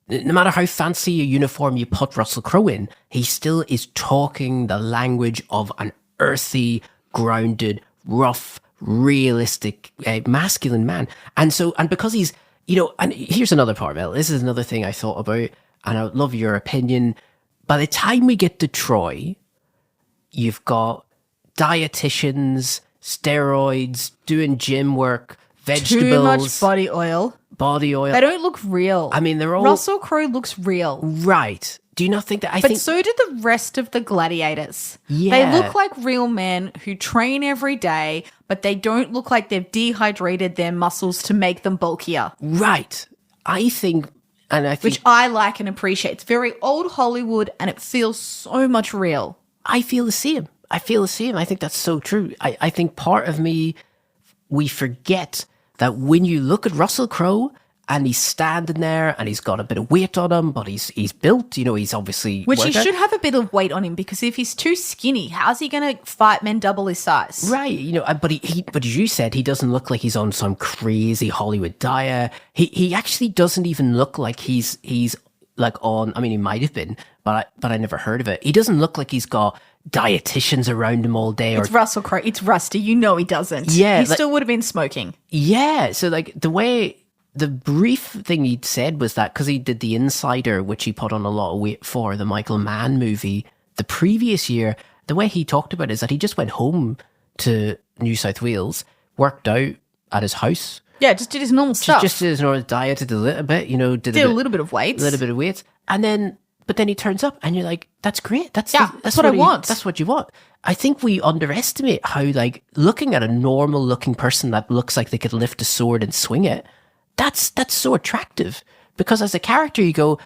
no matter how fancy a uniform you put Russell Crowe in, he still is talking the language of an earthy, grounded, rough, realistic, masculine man. And because he's, and here's another part, Mel. This is another thing I thought about, and I would love your opinion. By the time we get to Troy, you've got dietitians, steroids, doing gym work, vegetables. Too much body oil. They don't look real. I mean, they're all... Russell Crowe looks real. Right. Do you not think that... But so do the rest of the gladiators. Yeah. They look like real men who train every day, but they don't look like they've dehydrated their muscles to make them bulkier. Right. I think... Which I like and appreciate. It's very old Hollywood, and it feels so much real. I feel the same. I think that's so true. I think part of me, we forget that when you look at Russell Crowe and he's standing there and he's got a bit of weight on him, but he's built, he's obviously... Which he should have a bit of weight on him, because if he's too skinny, how's he going to fight men double his size? Right, but as you said, he doesn't look like he's on some crazy Hollywood diet. He actually doesn't even look like he's like on... I mean, he might have been, but I never heard of it. He doesn't look like he's got dietitians around him all day. It's Russell Crowe. It's Rusty. He doesn't. Yeah. He still would have been smoking. Yeah. So the brief thing he'd said was that because he did The Insider, which he put on a lot of weight for, the Michael Mann movie, the previous year, the way he talked about it is that he just went home to New South Wales, worked out at his house. Yeah, just did his normal stuff. Just did his normal diet, did a little bit, did a little bit of weights. A little bit of weights. But then he turns up and you're like, that's great. That's what I want. That's what you want. I think we underestimate how, looking at a normal looking person that looks like they could lift a sword and swing it, that's so attractive. Because as a character, you go,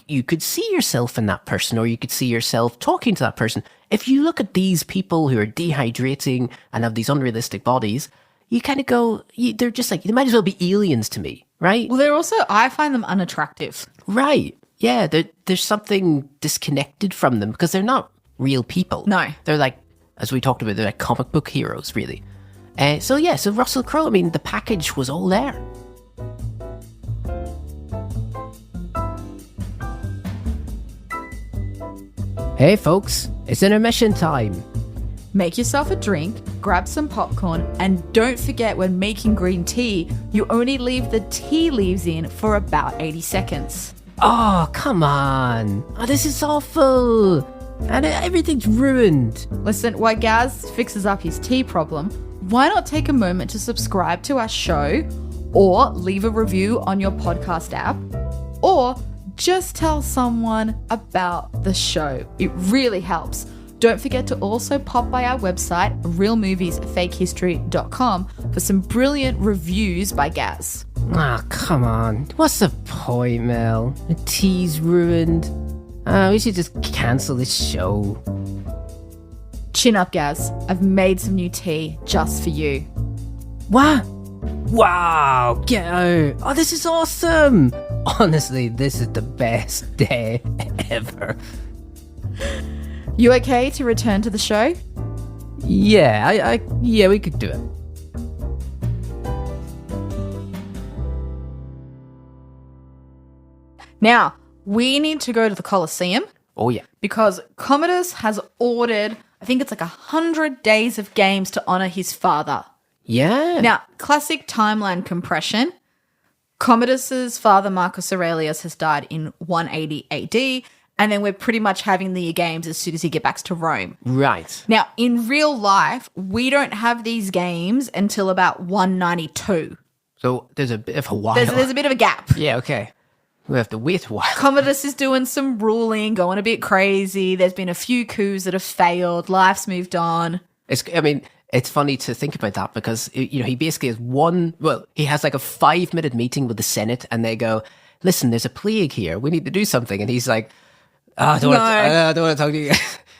you could see yourself in that person, or you could see yourself talking to that person. If you look at these people who are dehydrating and have these unrealistic bodies, you kind of go, they're just like, they might as well be aliens to me, right? Well, they're also, I find them unattractive. Right. Yeah, there's something disconnected from them because they're not real people. No. They're like, as we talked about, they're like comic book heroes, really. So Russell Crowe, I mean, the package was all there. Hey, folks, it's intermission time. Make yourself a drink, grab some popcorn, and don't forget when making green tea, you only leave the tea leaves in for about 80 seconds. Oh, come on. Oh, this is awful. And everything's ruined. Listen, while Gaz fixes up his tea problem, why not take a moment to subscribe to our show, or leave a review on your podcast app, or just tell someone about the show. It really helps. Don't forget to also pop by our website, realmoviesfakehistory.com, for some brilliant reviews by Gaz. Ah, come on. What's the point, Mel? The tea's ruined. We should just cancel this show. Chin up, Gaz. I've made some new tea just for you. What? Wow, get out. Oh, this is awesome. Honestly, this is the best day ever. You okay to return to the show? Yeah, yeah, we could do it. Now, we need to go to the Colosseum. Oh, yeah. Because Commodus has ordered, I think it's like 100 days of games to honor his father. Yeah. Now, classic timeline compression. Commodus's father, Marcus Aurelius, has died in 180 AD, and then we're pretty much having the games as soon as he gets back to Rome. Right. Now, in real life, we don't have these games until about 192. So there's a bit of a while. There's a bit of a gap. Yeah, okay. We have to wait a while. Commodus is doing some ruling, going a bit crazy. There's been a few coups that have failed. Life's moved on. It's funny to think about that because, he basically has he has like a 5-minute meeting with the Senate and they go, listen, there's a plague here. We need to do something. And he's like, I don't want to talk to you.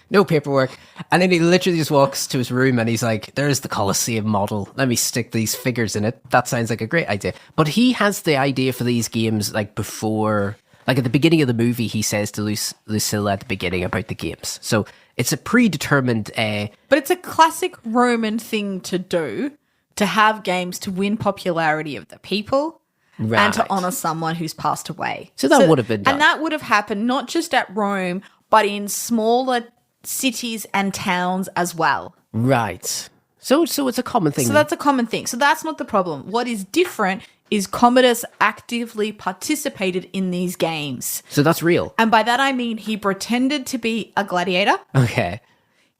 No paperwork. And then he literally just walks to his room and he's like, there's the Colosseum model. Let me stick these figures in it. That sounds like a great idea. But he has the idea for these games before, at the beginning of the movie, he says to Lucilla at the beginning about the games. So it's a predetermined... But it's a classic Roman thing to do, to have games to win popularity of the people. and to Right. honor someone who's passed away. So that would have been done. And that would have happened not just at Rome, but in smaller cities and towns as well. Right. So it's a common thing. So that's a common thing. So that's not the problem. What is different is Commodus actively participated in these games. So that's real. And by that I mean he pretended to be a gladiator. Okay.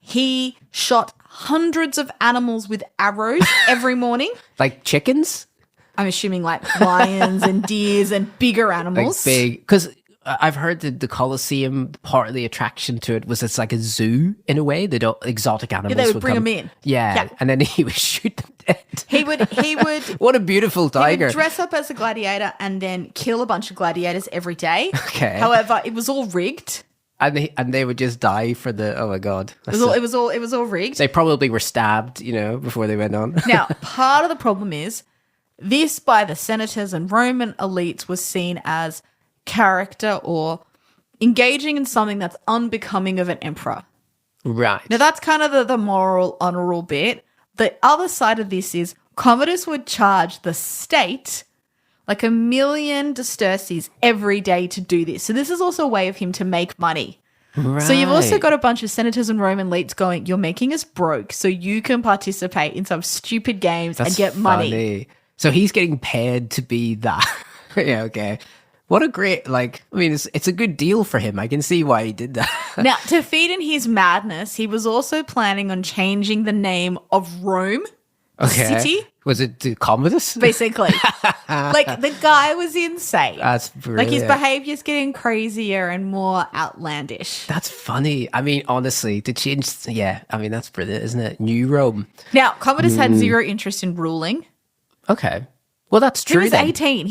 He shot hundreds of animals with arrows every morning. Like chickens? I'm assuming like lions and deers and bigger Like animals. big. Because I've heard that the Colosseum, part of the attraction to it was it's like a zoo in a way. Exotic animals they would bring come. them in. Yeah. Yeah. And then he would shoot them dead. He would What a beautiful tiger. dress up as a gladiator and then kill a bunch of gladiators every day. Okay. However, it was all rigged. And they would just die for the, oh my God. It was all rigged. They probably were stabbed, before they went on. Now, part of the problem is this by the senators and Roman elites was seen as character or engaging in something that's unbecoming of an emperor. Right. Now, that's kind of the moral, honorable bit. The other side of this is Commodus would charge the state like 1 million sesterces every day to do this. So this is also a way of him to make money. Right. So you've also got a bunch of senators and Roman elites going, you're making us broke so you can participate in some stupid games and get money. Funny. So he's getting paid to be that. Yeah, okay. What a great, it's a good deal for him. I can see why he did that. Now, to feed in his madness, he was also planning on changing the name of Rome, city, Was it to Commodus? basically. Like, the guy was insane. That's brilliant. Like, his behavior's getting crazier and more outlandish. That's funny. I mean, honestly, to change, that's brilliant, isn't it? New Rome. Now, Commodus had zero interest in ruling. Okay. Well, that's He true was then. 18.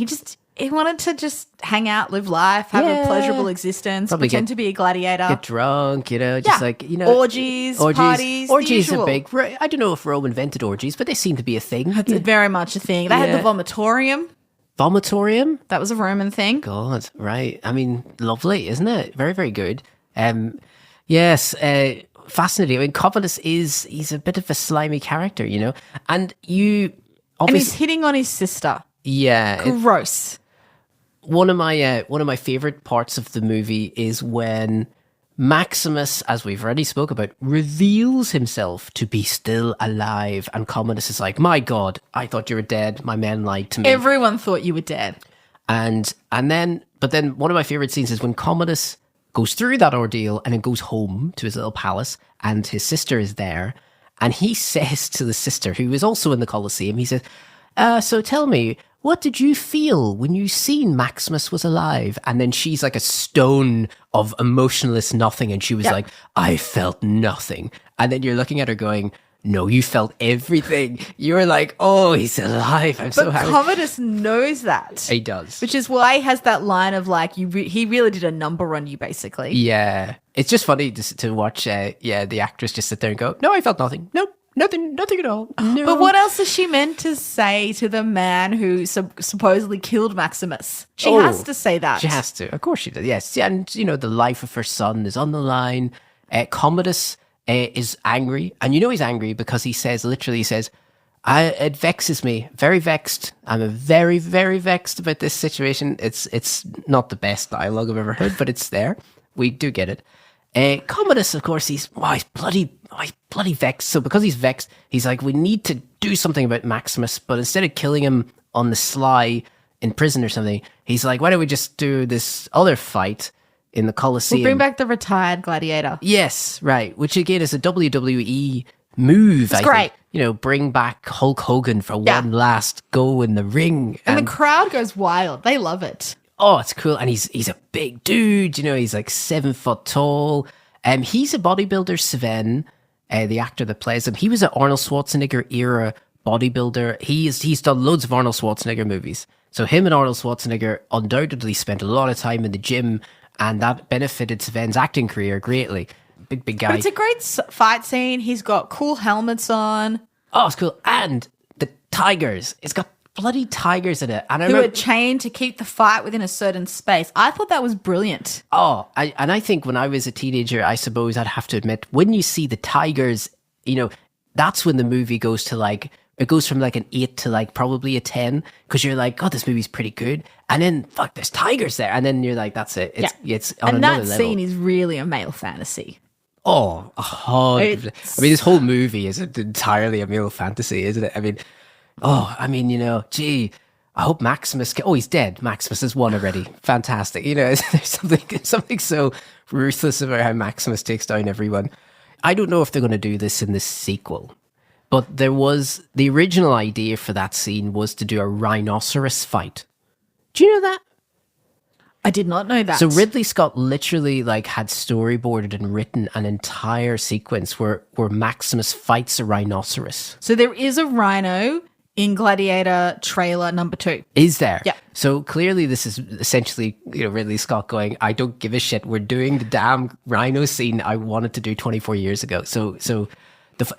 He wanted to just hang out, live life, have Yeah. a pleasurable existence, Probably pretend to be a gladiator. Get drunk, just Orgies, parties, the Orgies are usual. big. I don't know if Rome invented orgies, but they seem to be a thing. It's very much a thing. They had Yeah. the vomitorium. Vomitorium? That was a Roman thing. God, right. I mean, lovely, isn't it? Very, very good. Yes, fascinating. I mean, Commodus he's a bit of a slimy character, and you And he's obviously, hitting on his sister. yeah. Gross. One of my favorite parts of the movie is when Maximus, as we've already spoke about, reveals himself to be still alive, and Commodus is like, "My God, I thought you were dead. My men lied to me." Everyone thought you were dead. But then one of my favorite scenes is when Commodus goes through that ordeal and then goes home to his little palace, and his sister is there, and he says to the sister, who is also in the Colosseum, he says, "So tell me, what did you feel when you seen Maximus was alive?" And then she's like a stone of emotionless nothing, and she was like, "I felt nothing." And then you're looking at her going, "No, you felt everything." You were like, "Oh, he's alive. I'm so But happy." Commodus knows that. He does. Which is why he has that line of like, he really did a number on you, basically. Yeah. It's just funny to watch, the actress just sit there and go, "No, I felt nothing. Nope, nothing at all." No. But what else is she meant to say to the man who supposedly killed Maximus? She has to say that. She has to. Of course she does. Yes. And, the life of her son is on the line. Commodus is angry. And he's angry because he says, "It vexes me. Very vexed. I'm very, very vexed about this situation." It's not the best dialogue I've ever heard, but it's there. We do get it. Commodus, of course, he's bloody vexed. So because he's vexed, he's like, "We need to do something about Maximus." But instead of killing him on the sly in prison or something, he's like, "Why don't we just do this other fight in the Colosseum?" We'll bring back the retired gladiator. Yes, right. Which again is a WWE move. It's great. Bring back Hulk Hogan for one last go in the ring. And the crowd goes wild. They love it. Oh, it's cool. And he's a big dude, he's like 7 foot tall. He's a bodybuilder, Sven, the actor that plays him. He was an Arnold Schwarzenegger era bodybuilder. He's done loads of Arnold Schwarzenegger movies. So him and Arnold Schwarzenegger undoubtedly spent a lot of time in the gym, and that benefited Sven's acting career greatly. Big guy. But it's a great fight scene. He's got cool helmets on. Oh, it's cool. And the tigers. It's got bloody tigers in it. And I Who remember, are chained to keep the fight within a certain space. I thought that was brilliant. I think when I was a teenager, I suppose I'd have to admit, when you see the tigers, that's when the movie goes to like It goes from like an 8 to like probably a 10 because you're like, God, this movie's pretty good. And then, fuck, there's tigers there. And then you're like, that's it. It's on and another that level. scene is really a male fantasy. Oh, 100%. I mean, this whole movie is entirely a male fantasy, isn't it? I mean, you know, gee, I hope Maximus. Oh, he's dead. Maximus has won already. Fantastic. You know, there's something so ruthless about how Maximus takes down everyone. I don't know if they're going to do this in this sequel, but there was the original idea for that scene was to do a rhinoceros fight. Do you know that? I did not know that. So Ridley Scott literally like had storyboarded and written an entire sequence where Maximus fights a rhinoceros. So there is a rhino in Gladiator trailer number 2. Is there? Yeah. So clearly this is essentially, you know, Ridley Scott going, I don't give a shit. We're doing the damn rhino scene I wanted to do 24 years ago. So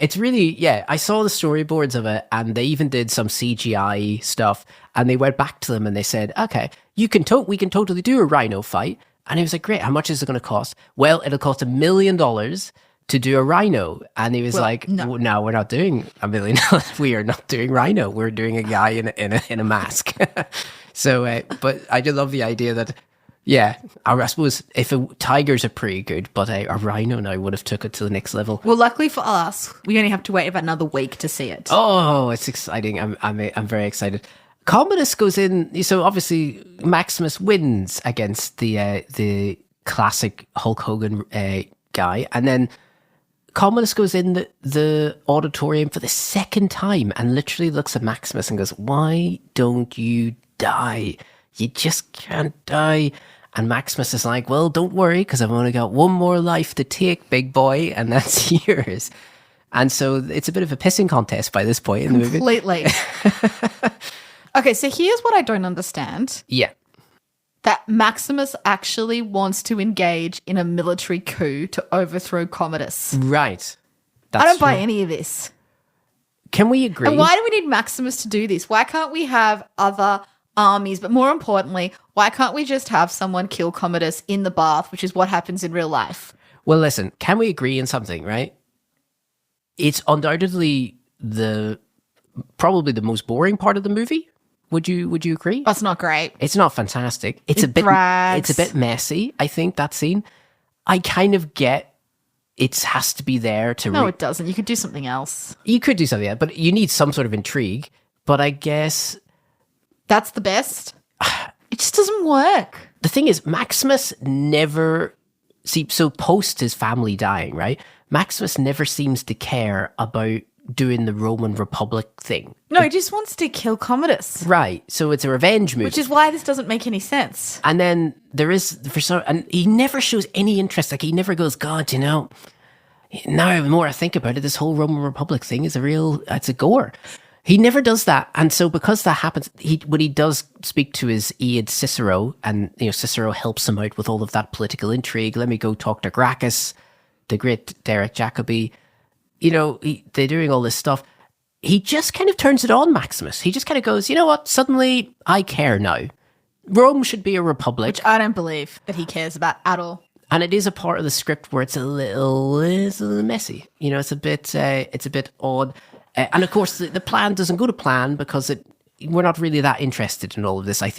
it's really, yeah, I saw the storyboards of it and they even did some CGI stuff and they went back to them and they said, okay, we can totally do a rhino fight. And he was like, great, how much is it going to cost? Well, it'll cost $1 million to do a rhino. And he was like, no. No, we're not doing $1 million. We are not doing rhino. We're doing a guy in a mask. So, but I do love the idea that, yeah, I suppose if tigers are pretty good, but a rhino now would have took it to the next level. Well, luckily for us, we only have to wait about another week to see it. Oh, it's exciting! I'm very excited. Commodus goes in, so obviously Maximus wins against the classic Hulk Hogan guy, and then Commodus goes in the auditorium for the second time and literally looks at Maximus and goes, "Why don't you die? You just can't die." And Maximus is like, well, don't worry, because I've only got one more life to take, big boy, and that's yours. And so it's a bit of a pissing contest by this point in the movie. Completely. Okay, so here's what I don't understand. Yeah. That Maximus actually wants to engage in a military coup to overthrow Commodus. Right. I don't buy any of this. Can we agree? And why do we need Maximus to do this? Why can't we have other armies? But more importantly, why can't we just have someone kill Commodus in the bath, which is what happens in real life? Well, listen, can we agree on something, right? It's undoubtedly probably the most boring part of the movie. Would you agree? That's not great. It's not fantastic. It's a bit messy, I think, that scene. I kind of get it has to be there to No, it doesn't. You could do something else. You could do something else, but you need some sort of intrigue. But I guess that's the best. It just doesn't work. The thing is, Maximus never so post his family dying, right? Maximus never seems to care about doing the Roman Republic thing. No, he just wants to kill Commodus. Right. So it's a revenge movie. Which is why this doesn't make any sense. And then there is, and he never shows any interest. Like, he never goes, God, you know, now the more I think about it, this whole Roman Republic thing is it's a gore. He never does that. And so because that happens, when he does speak to his aide Cicero, and, you know, Cicero helps him out with all of that political intrigue. Let me go talk to Gracchus, the great Derek Jacobi. You know, they're doing all this stuff. He just kind of turns it on, Maximus. He just kind of goes, you know what? Suddenly, I care now. Rome should be a republic. Which I don't believe that he cares about at all. And it is a part of the script where it's a little messy. You know, it's a bit odd. And of course, the plan doesn't go to plan because we're not really that interested in all of this. I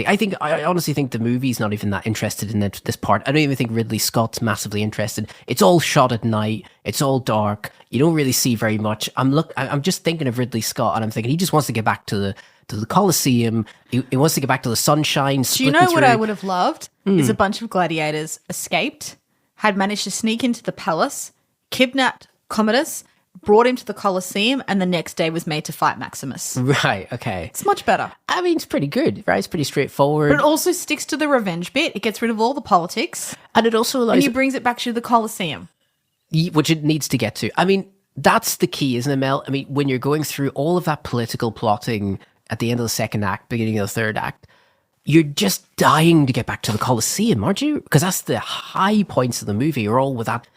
honestly think the movie's not even that interested in this part. I don't even think Ridley Scott's massively interested. It's all shot at night. It's all dark. You don't really see very much. I'm just thinking of Ridley Scott, and I'm thinking he just wants to get back to the Colosseum. He wants to get back to the sunshine. Do you know what I would have loved? Is a bunch of gladiators escaped, had managed to sneak into the palace, kidnapped Commodus, brought him to the Colosseum, and the next day was made to fight Maximus. Right, okay. It's much better. I mean, it's pretty good, right? It's pretty straightforward. But it also sticks to the revenge bit. It gets rid of all the politics. And it also allows... And he brings it back to the Colosseum. Which it needs to get to. I mean, that's the key, isn't it, Mel? I mean, when you're going through all of that political plotting at the end of the second act, beginning of the third act, you're just dying to get back to the Colosseum, aren't you? Because that's the high points of the movie, are all with that...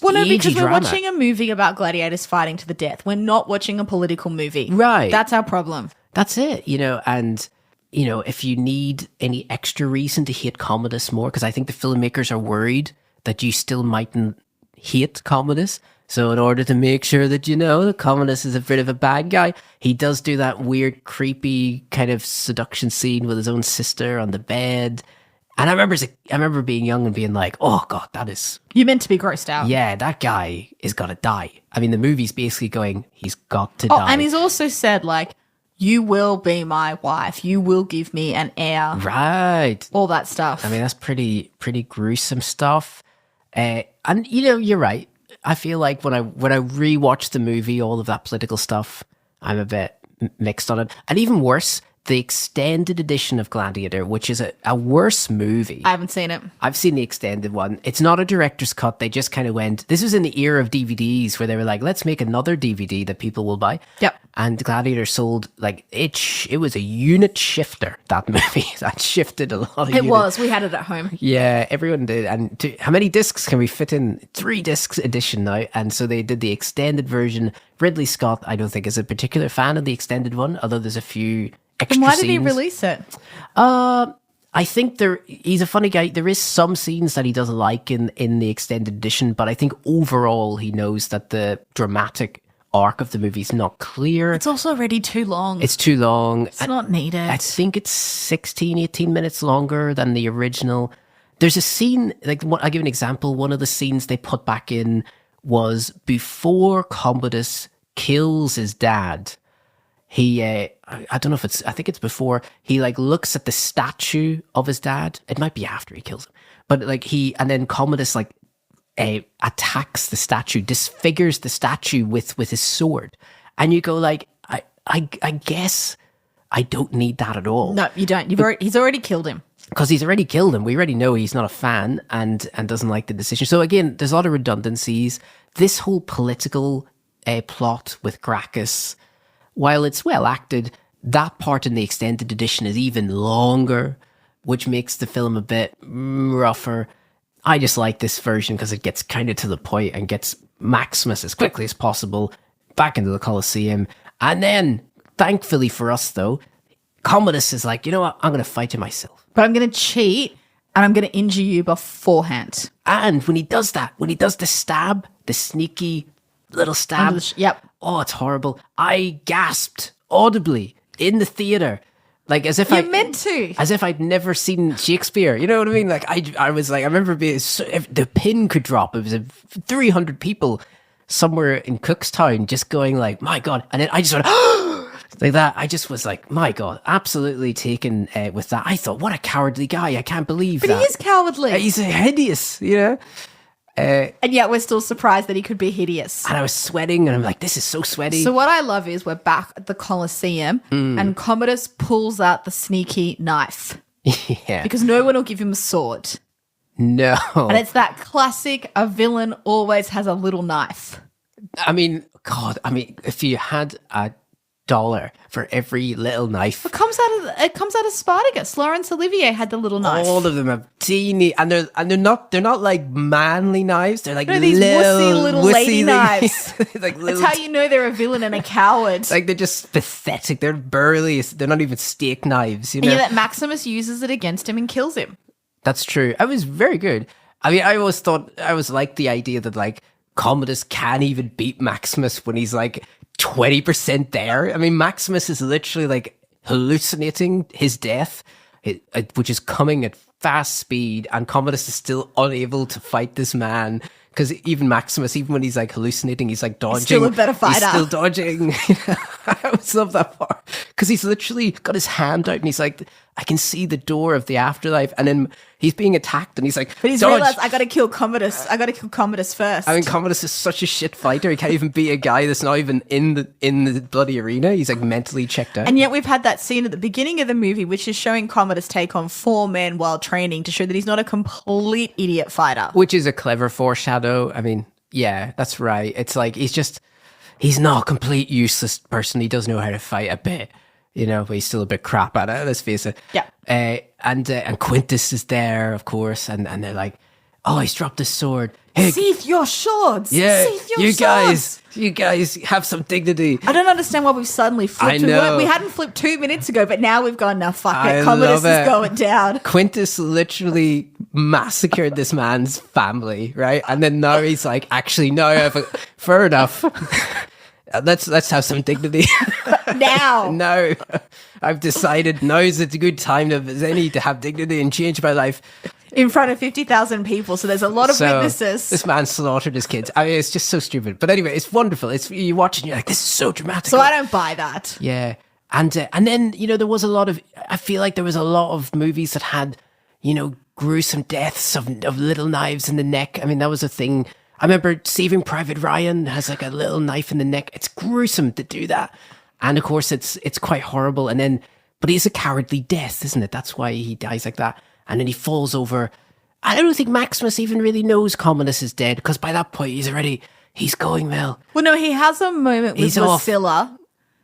Well, no, because we're drama. watching a movie about gladiators fighting to the death. We're not watching a political movie. Right. That's our problem. That's it, you know, and, you know, if you need any extra reason to hate Commodus more, because I think the filmmakers are worried that you still mightn't hate Commodus, So in order to make sure that that Commodus is a bit of a bad guy, he does do that weird, creepy kind of seduction scene with his own sister on the bed. And I remember being young and being like, oh God, that is... You're meant to be grossed out. Yeah, that guy is got to die. I mean, the movie's basically going, he's got to Oh, die. and he's also said, like, you will be my wife. You will give me an heir. Right. All that stuff. I mean, that's pretty gruesome stuff. And you're right. I feel like when I rewatch the movie, all of that political stuff, I'm a bit mixed on it. And even worse, the extended edition of Gladiator, which is a worse movie. I haven't seen it. I've seen the extended one. It's not a director's cut. They just kind of went, this was in the era of DVDs where they were like, let's make another DVD that people will buy. Yep. And Gladiator sold, like, it was a unit shifter, that movie. That shifted a lot of It units. was. We had it at home. Yeah, everyone did. And how many discs can we fit in? 3 discs edition now. And so they did the extended version. Ridley Scott, I don't think, is a particular fan of the extended one, although there's a few extra And why did he scenes. release it? I think he's a funny guy. There is some scenes that he doesn't like in the extended edition, but I think overall he knows that the dramatic arc of the movie is not clear. It's also already too long. It's too long. It's not needed. I think it's 16, 18 minutes longer than the original. There's a scene, like, I'll give an example. One of the scenes they put back in was before Commodus kills his dad. He, I don't know if I think it's before, he like looks at the statue of his dad. It might be after he kills him. But like and then Commodus like attacks the statue, disfigures the statue with his sword. And you go like, I guess I don't need that at all. No, you don't. He's already killed him. Because he's already killed him. We already know he's not a fan and doesn't like the decision. So again, there's a lot of redundancies. This whole political plot with Gracchus, while it's well acted, that part in the extended edition is even longer, which makes the film a bit rougher. I just like this version because it gets kind of to the point and gets Maximus as quickly as possible back into the Colosseum. And then, thankfully for us though, Commodus is like, you know what, I'm going to fight you myself. But I'm going to cheat and I'm going to injure you beforehand. And when he does that, when he does the stab, the sneaky little stab, Yep. oh, it's horrible. I gasped audibly in the theater, like as if You're meant to. as if I'd never seen Shakespeare. You know what I mean? Like I was like, I remember being if the pin could drop. It was 300 people somewhere in Cookstown just going like, my God. And then I just went, like that. I just was like, my God, absolutely taken with that. I thought, what a cowardly guy. I can't believe But that. he is cowardly. He's hideous, you know? And yet we're still surprised that he could be hideous. And I was sweating and I'm like, this is so sweaty. So what I love is we're back at the Colosseum and Commodus pulls out the sneaky knife yeah. because no one will give him a sword. No. And it's that classic, a villain always has a little knife. I mean, God, if you had $1 for every little knife. It comes out of Spartacus. Laurence Olivier had the little knife. All of them have teeny, and they're not like manly knives. They're like these wussy little lady things. knives. Like That's how you know they're a villain and a coward. like they're just pathetic. They're burly. They're not even steak knives. You know. And yet that Maximus uses it against him and kills him. That's true. I was very good. I mean, I always liked the idea that like Commodus can't even beat Maximus when he's like 20% there. I mean, Maximus is literally like hallucinating his death, which is coming at fast speed, and Commodus is still unable to fight this man. Because even Maximus, even when he's like hallucinating, he's like dodging. He's still a better fighter. He's still dodging. I always love that part. Because he's literally got his hand out and he's like, I can see the door of the afterlife. And then he's being attacked and he's like, But he's dodge. realized, I gotta kill Commodus first. I mean, Commodus is such a shit fighter. He can't even beat a guy that's not even in the bloody arena. He's like mentally checked out. And yet we've had that scene at the beginning of the movie, which is showing Commodus take on 4 men while training to show that he's not a complete idiot fighter. Which is a clever foreshadow. I mean, yeah, that's right. It's like he's not a complete useless person. He does know how to fight a bit, you know, but he's still a bit crap at it. Let's face it. Yeah. And Quintus is there, of course, and they're like, oh, he's dropped his sword. Hey, Sheath your swords. yeah, Sheath your swords. you guys have some dignity. I don't understand why we've suddenly flipped. I know. We hadn't flipped 2 minutes ago, but now we've gone, now fuck I it. Commodus love it. is going down. Quintus literally massacred this man's family, right? And then now he's like, actually, no, fair enough. Let's have some dignity. Now. No, I've decided now is a good time as any to have dignity and change my life. In front of 50,000 people, so there's a lot of witnesses. This man slaughtered his kids. I mean, it's just so stupid. But anyway, it's wonderful. You watch and you're like, this is so dramatic. So I don't buy that. Yeah. And then, there was I feel like there was a lot of movies that had, gruesome deaths of little knives in the neck. I mean, that was a thing. I remember Saving Private Ryan has like a little knife in the neck. It's gruesome to do that. And of course, it's quite horrible. But he's a cowardly death, isn't it? That's why he dies like that. And then he falls over. I don't think Maximus even really knows Commodus is dead, because by that point, he's going well. Well, no, he has a moment with Lucilla.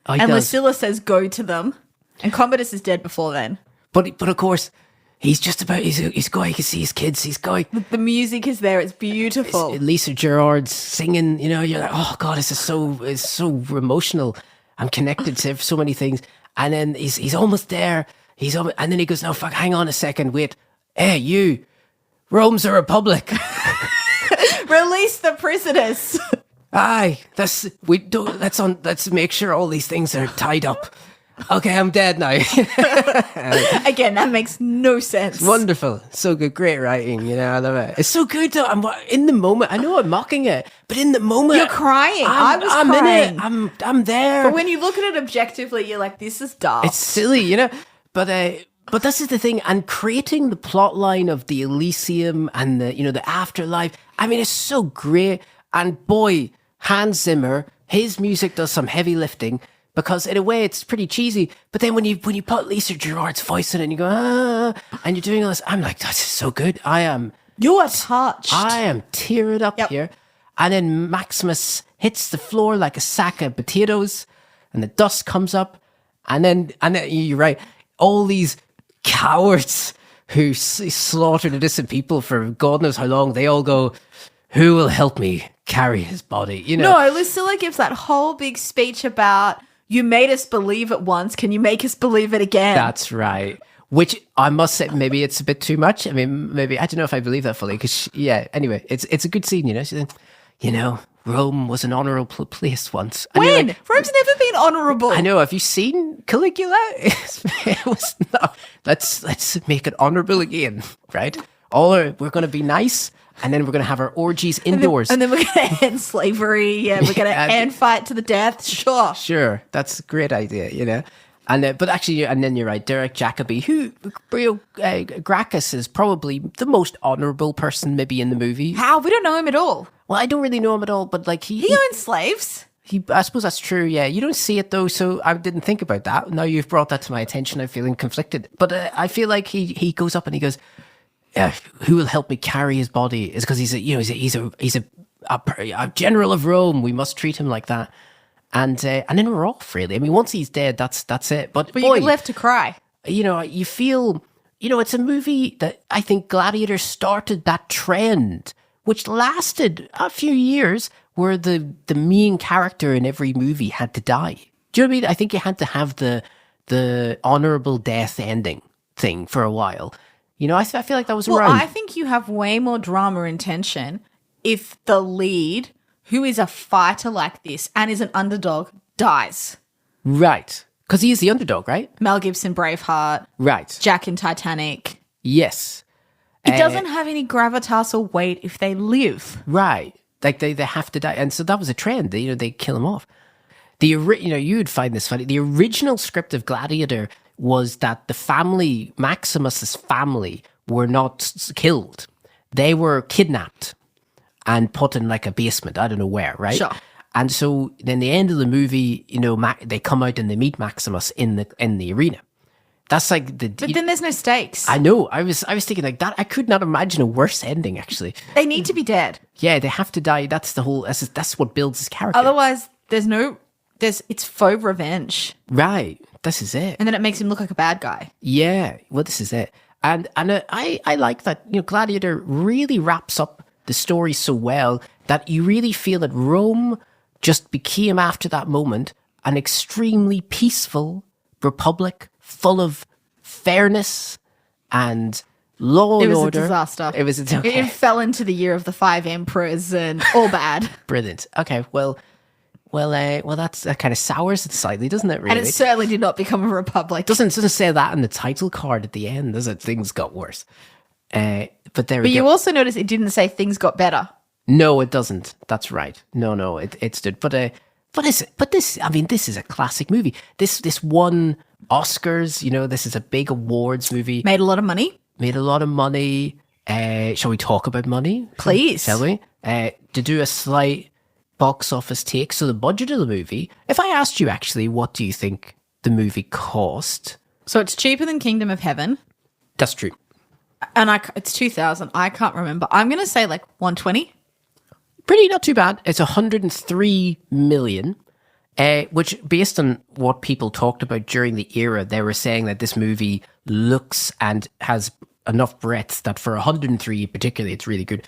And Lucilla says, go to them. And Commodus is dead before then. But of course, he's just about, he's going, you can see his kids, he's going. The music is there, it's beautiful. Lisa Gerard's singing, you're like, oh God, it's so emotional. I'm connected to so many things. And then he's almost there. And then he goes, no, fuck, hang on a second, wait. Hey, you, Rome's a republic. Release the prisoners. Aye, let's make sure all these things are tied up. Okay, I'm dead now. Again, that makes no sense. Wonderful. So good. Great writing. I love it. It's so good though. I'm in the moment. I know I'm mocking it, but in the moment. You're crying. I was crying. In it. I'm there. But when you look at it objectively, you're like, this is dark. It's silly, But this is the thing. And creating the plot line of the Elysium and the afterlife. I mean, it's so great. And boy, Hans Zimmer, his music does some heavy lifting. Because in a way it's pretty cheesy, but then when you put Lisa Gerard's voice in it and you go, and you're doing all this, I'm like, that's so good. You are touched. I am tearing up here. And then Maximus hits the floor like a sack of potatoes, and the dust comes up, and then you're right, all these cowards who slaughtered innocent people for God knows how long, they all go, who will help me carry his body? No, Lucilla gives that whole big speech about, you made us believe it once. Can you make us believe it again? That's right. Which I must say, maybe it's a bit too much. I mean, maybe, I don't know if I believe that fully. Because, anyway, it's a good scene, She's like, Rome was an honourable place once. And when? Like, Rome's never been honourable. I know. Have you seen Caligula? It was not. Let's make it honourable again, right? We're going to be nice. And then we're going to have our orgies indoors. And then we're going to end slavery. Yeah, we're going to end fight to the death. Sure. That's a great idea, And but actually, and then you're right, Derek Jacobi, who, Gracchus is probably the most honourable person maybe in the movie. How? We don't know him at all. Well, I don't really know him at all, but like he owned slaves. I suppose that's true, yeah. You don't see it though, so I didn't think about that. Now you've brought that to my attention, I'm feeling conflicted. But I feel like he goes up and he goes, who will help me carry his body? Is because he's a general of Rome. We must treat him like that. And then we're off, really. I mean, once he's dead, that's it. But boy, you're left to cry. You feel, it's a movie that I think Gladiator started that trend, which lasted a few years, where the main character in every movie had to die. Do you know what I mean? I think you had to have the honourable death ending thing for a while. I feel like that was around. I think you have way more drama and tension if the lead, who is a fighter like this and is an underdog, dies. Right. Because he is the underdog, right? Mel Gibson, Braveheart. Right. Jack in Titanic. Yes. It doesn't have any gravitas or weight if they live. Right. Like they have to die. And so that was a trend. They kill him off. You would find this funny. The original script of Gladiator was that the family, Maximus's family, were not killed. They were kidnapped and put in like a basement. I don't know where, right? Sure. And so then the end of the movie, they come out and they meet Maximus in the arena. That's like the. But then there's no stakes. I know. I was thinking like that. I could not imagine a worse ending. Actually, they need to be dead. Yeah, they have to die. That's the whole. That's what builds his character. Otherwise, it's faux revenge. Right. This is it. And then it makes him look like a bad guy. Yeah. Well, this is it. And I like that. Gladiator really wraps up the story so well that you really feel that Rome just became after that moment an extremely peaceful republic, full of fairness and Law It and was Order. a disaster. It was okay. It fell into the year of the 5 emperors and all bad. Brilliant. Okay, well, that kind of sours it slightly, doesn't it? Really, And it certainly did not become a republic. doesn't say that in the title card at the end, does it? Things got worse. But there we But go. you also notice it didn't say things got better. No, it doesn't. That's right. No, it stood. But this, I mean, this is a classic movie. This won Oscars. You know, this is a big awards movie. Made a lot of money. Made a lot of money. Shall we talk about money? Please. Shall we? To do a slight box office take. So the budget of the movie, if I asked you actually, what do you think the movie cost? So it's cheaper than Kingdom of Heaven. That's true. And it's 2,000. I can't remember. I'm going to say like 120. Pretty not too bad. It's 103 million, which based on what people talked about during the era, they were saying that this movie looks and has enough breadth that for 103 particularly, it's really good.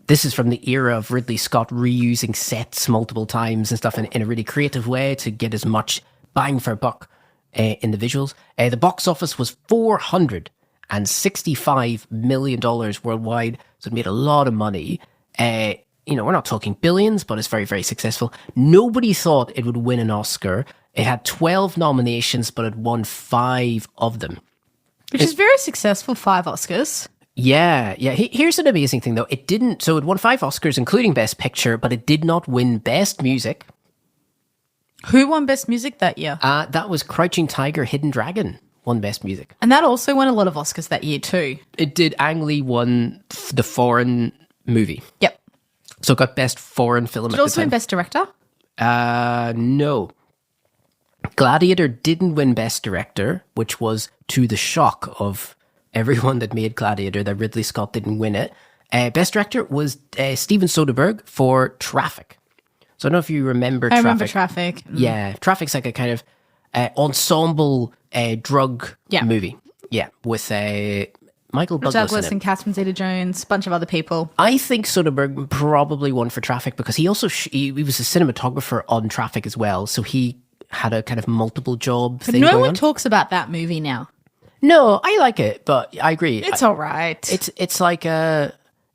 This is from the era of Ridley Scott reusing sets multiple times and stuff in a really creative way to get as much bang for buck in the visuals. The box office was $465 million worldwide, so it made a lot of money. You know, we're not talking billions, but it's very, very successful. Nobody thought it would win an Oscar. It had 12 nominations, but it won 5 of them. Which is very successful, 5 Oscars. Yeah. Here's an amazing thing, though. It won 5 Oscars, including Best Picture, but it did not win Best Music. Who won Best Music that year? That was Crouching Tiger, Hidden Dragon won Best Music. And that also won a lot of Oscars that year too. It did. Ang Lee won the foreign movie. Yep. So it got Best Foreign Film Did at it the also time. win Best Director? No. Gladiator didn't win Best Director, which was to the shock of everyone that made Gladiator that Ridley Scott didn't win it. Best Director was Steven Soderbergh for Traffic. So I don't know if you remember Traffic. I remember Traffic. Yeah, Traffic's like a kind of ensemble drug Yeah. movie. Yeah, with Michael Douglas in it. And Catherine Zeta-Jones, a bunch of other people. I think Soderbergh probably won for Traffic because he also he was a cinematographer on Traffic as well, so he had a kind of multiple job But thing no going one on. talks about that movie now. No, I like it, but I agree. It's all right. It's like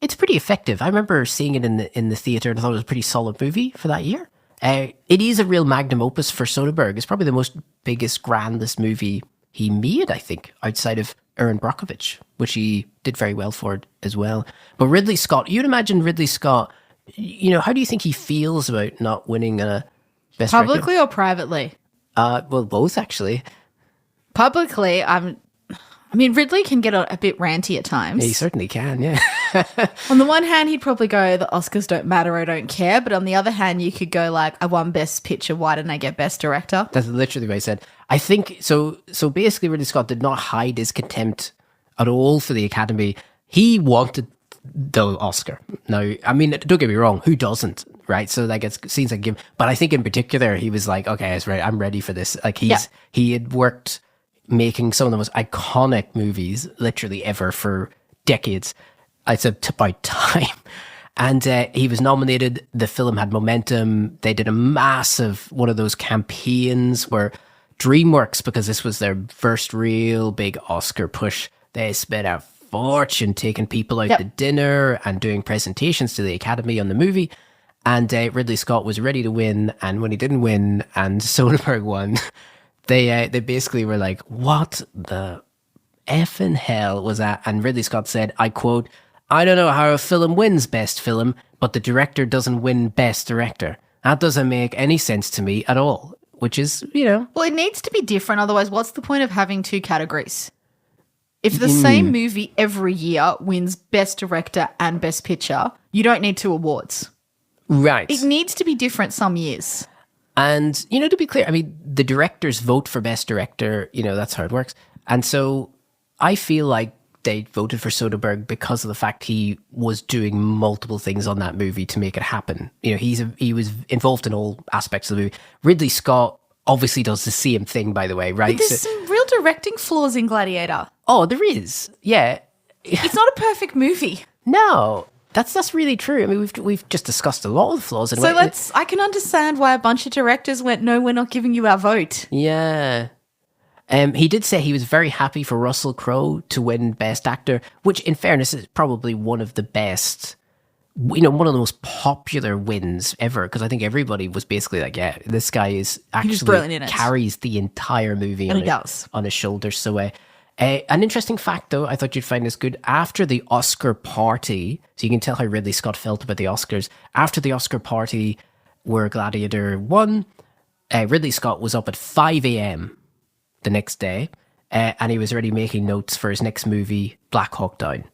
it's pretty effective. I remember seeing it in the theater and I thought it was a pretty solid movie for that year. It is a real magnum opus for Soderbergh. It's probably the biggest, grandest movie he made, I think, outside of Erin Brockovich, which he did very well for it as well. But Ridley Scott, you'd imagine Ridley Scott, you know, how do you think he feels about not winning a Best Director? Publicly or privately? Well, both actually. Publicly, I mean, Ridley can get a bit ranty at times. He certainly can, yeah. On the one hand, he'd probably go, the Oscars don't matter, I don't care. But on the other hand, you could go like, I won Best Picture, why didn't I get Best Director? That's literally what I said. I think, so basically Ridley Scott did not hide his contempt at all for the Academy. He wanted the Oscar. Now, I mean, don't get me wrong, who doesn't, right? So like it seems like him, but I think in particular, he was like, okay, it's right, I'm ready for this. Like he had worked making some of the most iconic movies literally ever for decades. It's about time. And he was nominated. The film had momentum. They did a massive one of those campaigns where DreamWorks, because this was their first real big Oscar push, they spent a fortune taking people out to dinner and doing presentations to the Academy on the movie. And Ridley Scott was ready to win. And when he didn't win and Soderbergh won, they basically were like, what the effing hell was that? And Ridley Scott said, I quote, I don't know how a film wins Best Film, but the director doesn't win Best Director. That doesn't make any sense to me at all. Which is, you know. Well, it needs to be different. Otherwise, what's the point of having 2 categories? If the same movie every year wins Best Director and Best Picture, you don't need 2 awards. Right. It needs to be different some years. And, you know, to be clear, I mean, the directors vote for Best Director, you know, that's how it works. And so I feel like they voted for Soderbergh because of the fact he was doing multiple things on that movie to make it happen. You know, he was involved in all aspects of the movie. Ridley Scott obviously does the same thing, by the way, right? But there's some real directing flaws in Gladiator. Oh, there is. Yeah. It's not a perfect movie. No. That's really true. I mean, we've just discussed a lot of the flaws. So I can understand why a bunch of directors went, no, we're not giving you our vote. Yeah. He did say he was very happy for Russell Crowe to win Best Actor, which, in fairness, is probably one of the best, one of the most popular wins ever. Because I think everybody was basically like, "Yeah, this guy is actually brilliant in it. carries the entire movie And he does. on his shoulders." So, an interesting fact, though, I thought you'd find this good. After the Oscar party, so you can tell how Ridley Scott felt about the Oscars. After the Oscar party, where Gladiator won, Ridley Scott was up at 5 a.m. the next day, and he was already making notes for his next movie, Black Hawk Down.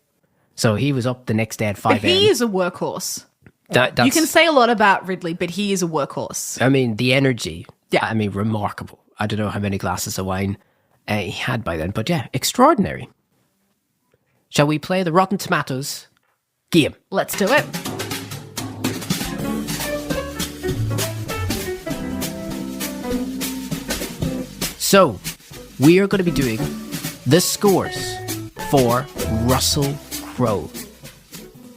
So he was up the next day at 5 But a.m. he is a workhorse. That's, You can say a lot about Ridley, but he is a workhorse. I mean, the energy. Yeah. I mean, remarkable. I don't know how many glasses of wine he had by then, but yeah, extraordinary. Shall we play the Rotten Tomatoes game? Let's do it. So, we are going to be doing the scores for Russell Crowe.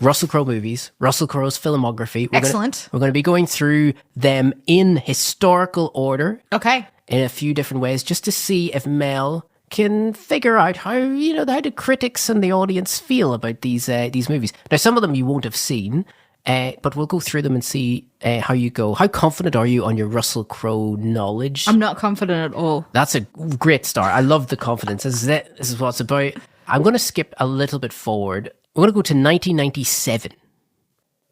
Russell Crowe movies, Russell Crowe's filmography. Excellent. We're going to be going through them in historical order Okay. in a few different ways just to see if Mel can figure out how the critics and the audience feel about these movies. Now, some of them you won't have seen, but we'll go through them and see how you go. How confident are you on your Russell Crowe knowledge? I'm not confident at all. That's a great start. I love the confidence. This is it. This is what it's about. I'm going to skip a little bit forward. We're going to go to 1997.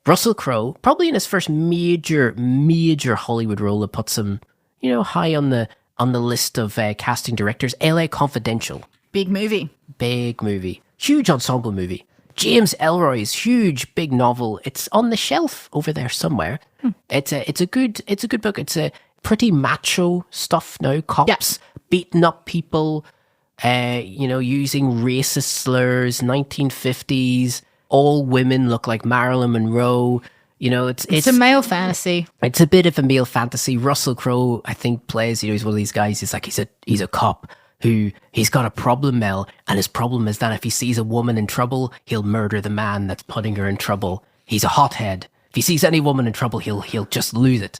Russell Crowe, probably in his first major Hollywood role that puts him, high on the list of casting directors. LA Confidential. Big movie. Big movie. Huge ensemble movie. James Ellroy's huge big novel. It's on the shelf over there somewhere. It's a good book. It's a pretty macho stuff now. Cops beating up people, using racist slurs, 1950s. All women look like Marilyn Monroe. It's a male fantasy. It's a bit of a male fantasy. Russell Crowe, I think, plays, he's one of these guys, he's a cop who, he's got a problem, Mel, and his problem is that if he sees a woman in trouble, he'll murder the man that's putting her in trouble. He's a hothead. If he sees any woman in trouble, he'll just lose it.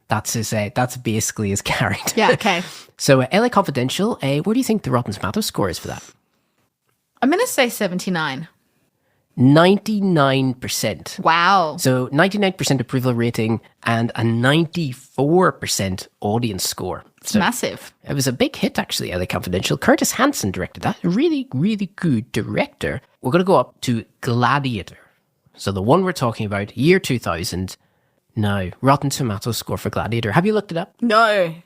That's basically his character. Yeah, okay. So, LA Confidential, where do you think the Rotten Tomatoes score is for that? I'm going to say 79. 99%. Wow. So 99% approval rating and a 94% audience score. It's massive. It was a big hit, actually, LA Confidential. Curtis Hanson directed that. A really, really good director. We're going to go up to Gladiator. So the one we're talking about, year 2000. Now, Rotten Tomatoes score for Gladiator. Have you looked it up? No. I'm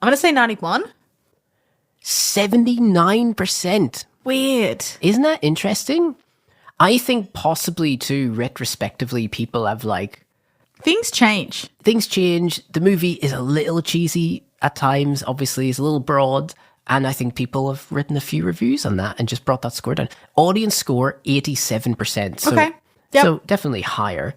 going to say 91. 79%. Weird. Isn't that interesting? I think possibly too, retrospectively, people have Things change. things change. The movie is a little cheesy at times, obviously, it's a little broad. And I think people have written a few reviews on that and just brought that score down. Audience score, 87%. So, Okay. Yep. So definitely higher.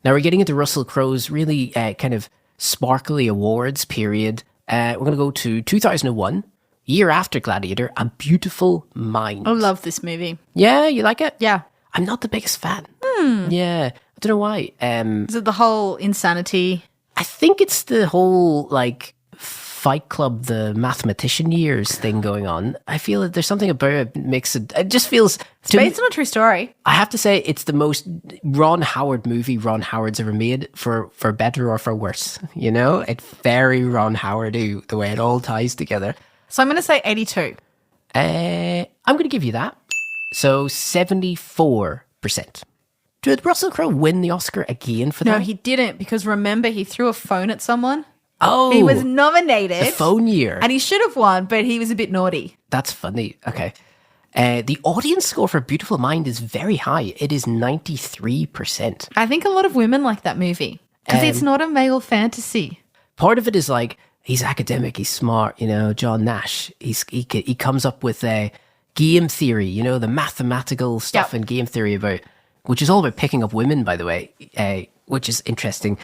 Now we're getting into Russell Crowe's really kind of sparkly awards period. We're going to go to 2001, year after Gladiator, A Beautiful Mind. I love this movie. Yeah, you like it? Yeah. I'm not the biggest fan. Yeah, I don't know why. Is it the whole insanity? I think it's the whole Fight Club, the mathematician years thing going on. I feel that there's something about it makes it. It just feels. It's based on a true story. I have to say, it's the most Ron Howard movie Ron Howard's ever made, for better or for worse. It's very Ron Howard-y, the way it all ties together. So I'm going to say 82. I'm going to give you that. So 74%. Did Russell Crowe win the Oscar again for that? No, he didn't, because remember, he threw a phone at someone. Oh, He was nominated. the phone year. And he should have won, but he was a bit naughty. That's funny. Okay. The audience score for Beautiful Mind is very high. It is 93%. I think a lot of women like that movie because it's not a male fantasy. Part of it is he's academic, he's smart, John Nash. He comes up with game theory, the mathematical stuff in game theory which is all about picking up women, by the way, which is interesting.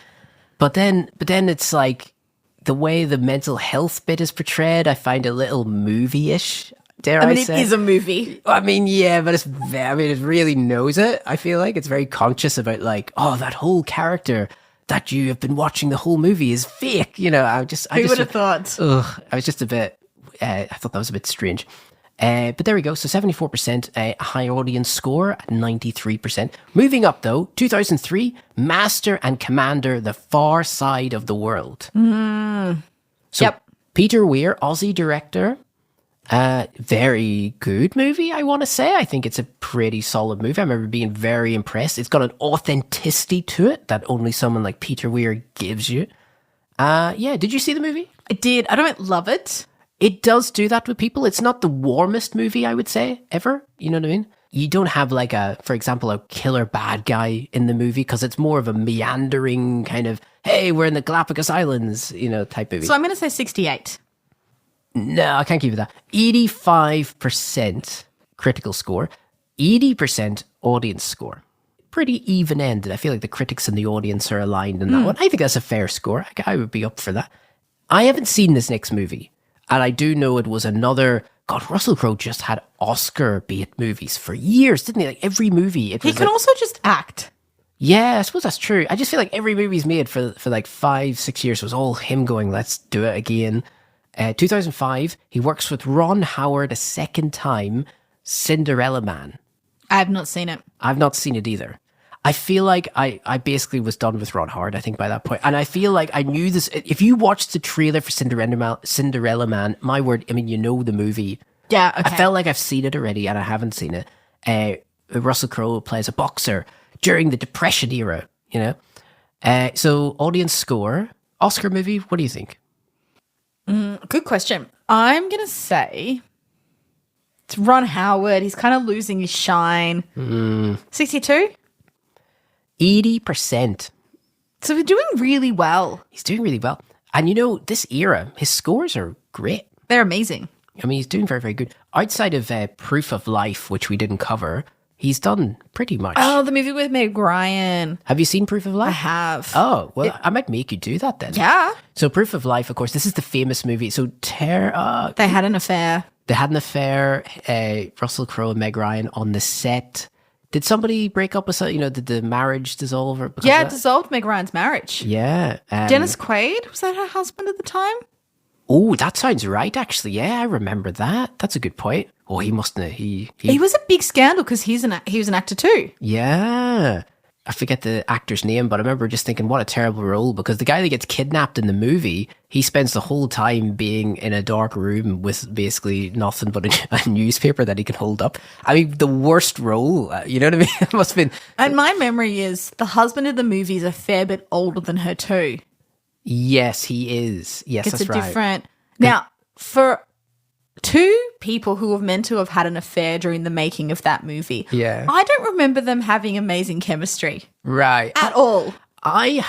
But then it's the way the mental health bit is portrayed, I find a little movie-ish. Dare I say? It is a movie. I mean, yeah, but it really knows it. I feel like it's very conscious about that whole character that you have been watching the whole movie is fake. Who would have thought? I was just a bit. I thought that was a bit strange. But there we go. So 74%, a high audience score at 93%. Moving up though, 2003, Master and Commander: The Far Side of the World. So Peter Weir, Aussie director. Very good movie, I want to say. I think it's a pretty solid movie. I remember being very impressed. It's got an authenticity to it that only someone like Peter Weir gives you. Did you see the movie? I did. I don't love it. It does do that with people. It's not the warmest movie, I would say, ever. You know what I mean? You don't have like for example, a killer bad guy in the movie because it's more of a meandering kind of, hey, we're in the Galapagos Islands, type movie. So I'm going to say 68. No, I can't give you that. 85% critical score, 80% audience score. Pretty even-ended. I feel like the critics and the audience are aligned in that one. I think that's a fair score. I would be up for that. I haven't seen this next movie. And I do know it was another... God, Russell Crowe just had Oscar-bait movies for years, didn't he? Like every movie. He can also just act. Yeah, I suppose that's true. I just feel like every movie he's made for like 5-6 years was all him going, let's do it again. 2005, he works with Ron Howard a second time, Cinderella Man. I have not seen it. I've not seen it either. I feel like I basically was done with Ron Howard, I think, by that point. And I feel like I knew this. If you watched the trailer for Cinderella Man, my word, I mean, you know the movie. Yeah, okay. I felt like I've seen it already and I haven't seen it. Russell Crowe plays a boxer during the Depression era, So audience score, Oscar movie, what do you think? Good question. I'm going to say it's Ron Howard. He's kind of losing his shine. 62? 80%. So we're doing really well. He's doing really well. And this era, his scores are great. They're amazing. I mean, he's doing very, very good. Outside of Proof of Life, which we didn't cover, he's done pretty much. Oh, the movie with Meg Ryan. Have you seen Proof of Life? I have. Oh, well, I might make you do that then. Yeah. So Proof of Life, of course, this is the famous movie. So they had an affair. They had an affair. Russell Crowe and Meg Ryan on the set. Did somebody break up with, did the marriage dissolve? Yeah, it dissolved Meg Ryan's marriage. Yeah. Dennis Quaid, was that her husband at the time? Oh, that sounds right, actually. Yeah, I remember that. That's a good point. Oh, he mustn't have. He was a big scandal because he was an actor too. Yeah. I forget the actor's name, but I remember just thinking, what a terrible role, because the guy that gets kidnapped in the movie, he spends the whole time being in a dark room with basically nothing but a newspaper that he can hold up. I mean, the worst role, you know what I mean? It must have been. And my memory is the husband of the movie is a fair bit older than her too. Yes, he is. Yes, it's that's right. Different. Now, for two people who were meant to have had an affair during the making of that movie, I don't remember them having amazing chemistry. Right. At all. I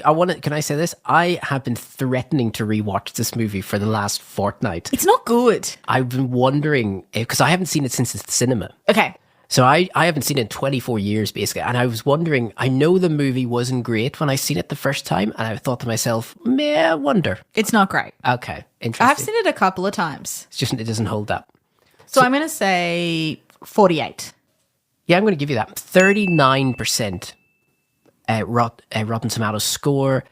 want to, can I say this? I have been threatening to rewatch this movie for the last fortnight. It's not good. I've been wondering, because I haven't seen it since the cinema. Okay. So I haven't seen it in 24 years, basically. And I was wondering, I know the movie wasn't great when I seen it the first time. And I thought to myself, I wonder. It's not great. Okay, interesting. I've seen it a couple of times. It's just, it doesn't hold up. So I'm going to say 48. Yeah, I'm going to give you that. 39% Rotten Tomatoes score,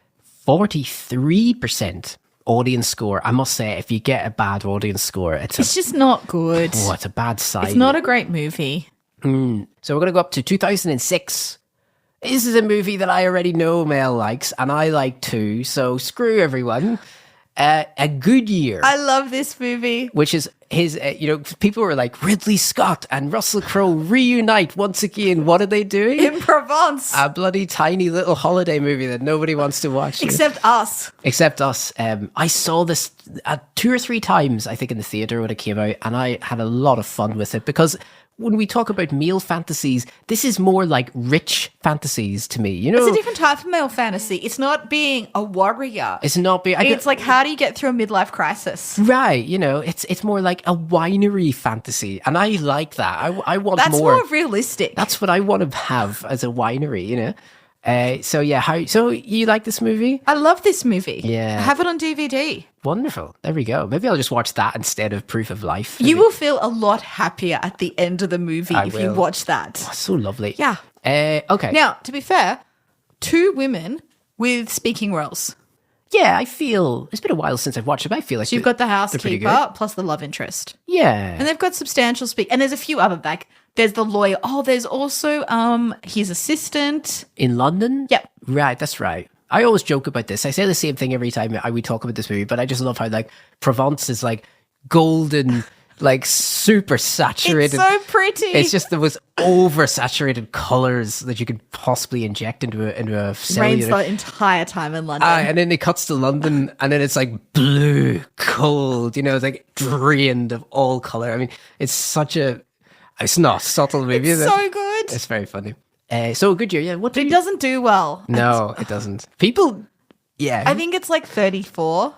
43% audience score. I must say, if you get a bad audience score, it's just not good. Oh, it's a bad sign. It's not a great movie. So we're going to go up to 2006. This is a movie that I already know Mel likes, and I like too, so screw everyone. A Good Year. I love this movie. Which is his, people were like, Ridley Scott and Russell Crowe reunite once again. What are they doing? In Provence. A bloody tiny little holiday movie that nobody wants to watch. Except us. Except us. I saw this 2 or 3 times, I think, in the theatre when it came out, and I had a lot of fun with it because when we talk about male fantasies, this is more like rich fantasies to me. It's a different type of male fantasy. It's not being a warrior. It's not being. It's like, how do you get through a midlife crisis? Right. It's more like a winery fantasy, and I like that. I want That's more. more realistic. That's what I want to have as a winery. So yeah. So you like this movie? I love this movie. Yeah. I have it on DVD. Wonderful. There we go. Maybe I'll just watch that instead of Proof of Life. You will feel a lot happier at the end of the movie if you watch that. Oh, so lovely. Yeah. Okay. Now, to be fair, 2 women with speaking roles. Yeah, I feel it's been a while since I've watched it, but I feel like So you've got the they're pretty housekeeper plus the love interest. Yeah. And they've got substantial speak. And there's a few other, like, there's the lawyer. Oh, there's also his assistant. In London? Yep. Right, that's right. I always joke about this. I say the same thing every time we talk about this movie, but I just love how, like, Provence is, like, golden, like, super saturated. It's so pretty. It's just the most oversaturated colors that you could possibly inject into a cellular. Rains the entire time in London. And then it cuts to London, and then it's like blue, cold. It's like drained of all color. I mean, it's not a subtle movie. It's so good. It's very funny. So a good year, yeah. But it doesn't do well. No, it doesn't. People, yeah. I think it's like 34.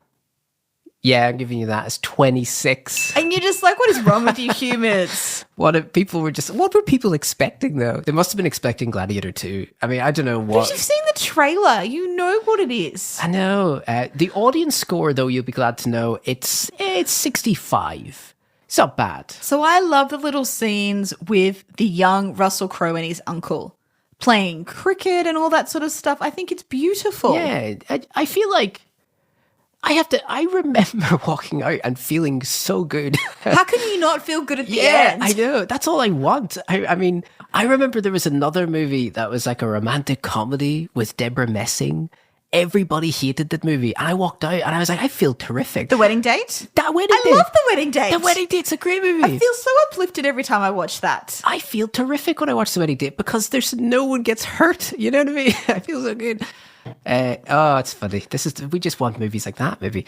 Yeah, I'm giving you that as 26. And you're just like, what is wrong with you humans? What were people expecting though? They must have been expecting Gladiator 2. I mean, I don't know what. Because you've seen the trailer. You know what it is. I know. The audience score, though, you'll be glad to know, it's 65. It's not bad. So I love the little scenes with the young Russell Crowe and his uncle playing cricket and all that sort of stuff. I think it's beautiful. Yeah, I feel like I remember walking out and feeling so good. How can you not feel good at the Yeah, end? I know. That's all I want. I mean, I remember there was another movie that was like a romantic comedy with Deborah Messing. Everybody hated that movie. And I walked out and I was like, I feel terrific. The Wedding Date? That Wedding Date. I love The Wedding Date. The Wedding Date's a great movie. I feel so uplifted every time I watch that. I feel terrific when I watch The Wedding Date because there's no one gets hurt. You know what I mean? I feel so good. It's funny. We just want movies like that, maybe.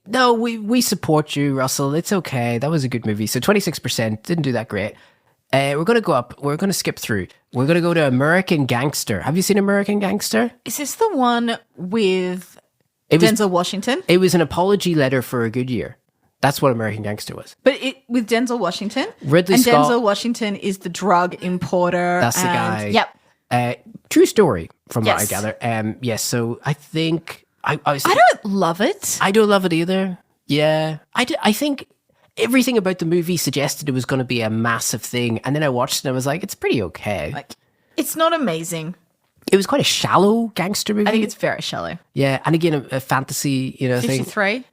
No, we support you, Russell. It's okay. That was a good movie. So 26% didn't do that great. We're going to go up. We're going to skip through. We're going to go to American Gangster. Have you seen American Gangster? Is this the one with Denzel Washington? It was an apology letter for a good year. That's what American Gangster was. But with Denzel Washington? Ridley and Scott. Denzel Washington is the drug importer. That's the guy. Yep. True story, from what I Yes. gather. Yes, so I think... I don't love it. I don't love it either. Yeah. I think everything about the movie suggested it was going to be a massive thing. And then I watched it and I was like, it's pretty okay. It's not amazing. It was quite a shallow gangster movie. I think it's very shallow. Yeah. And again, a fantasy, thing. 53?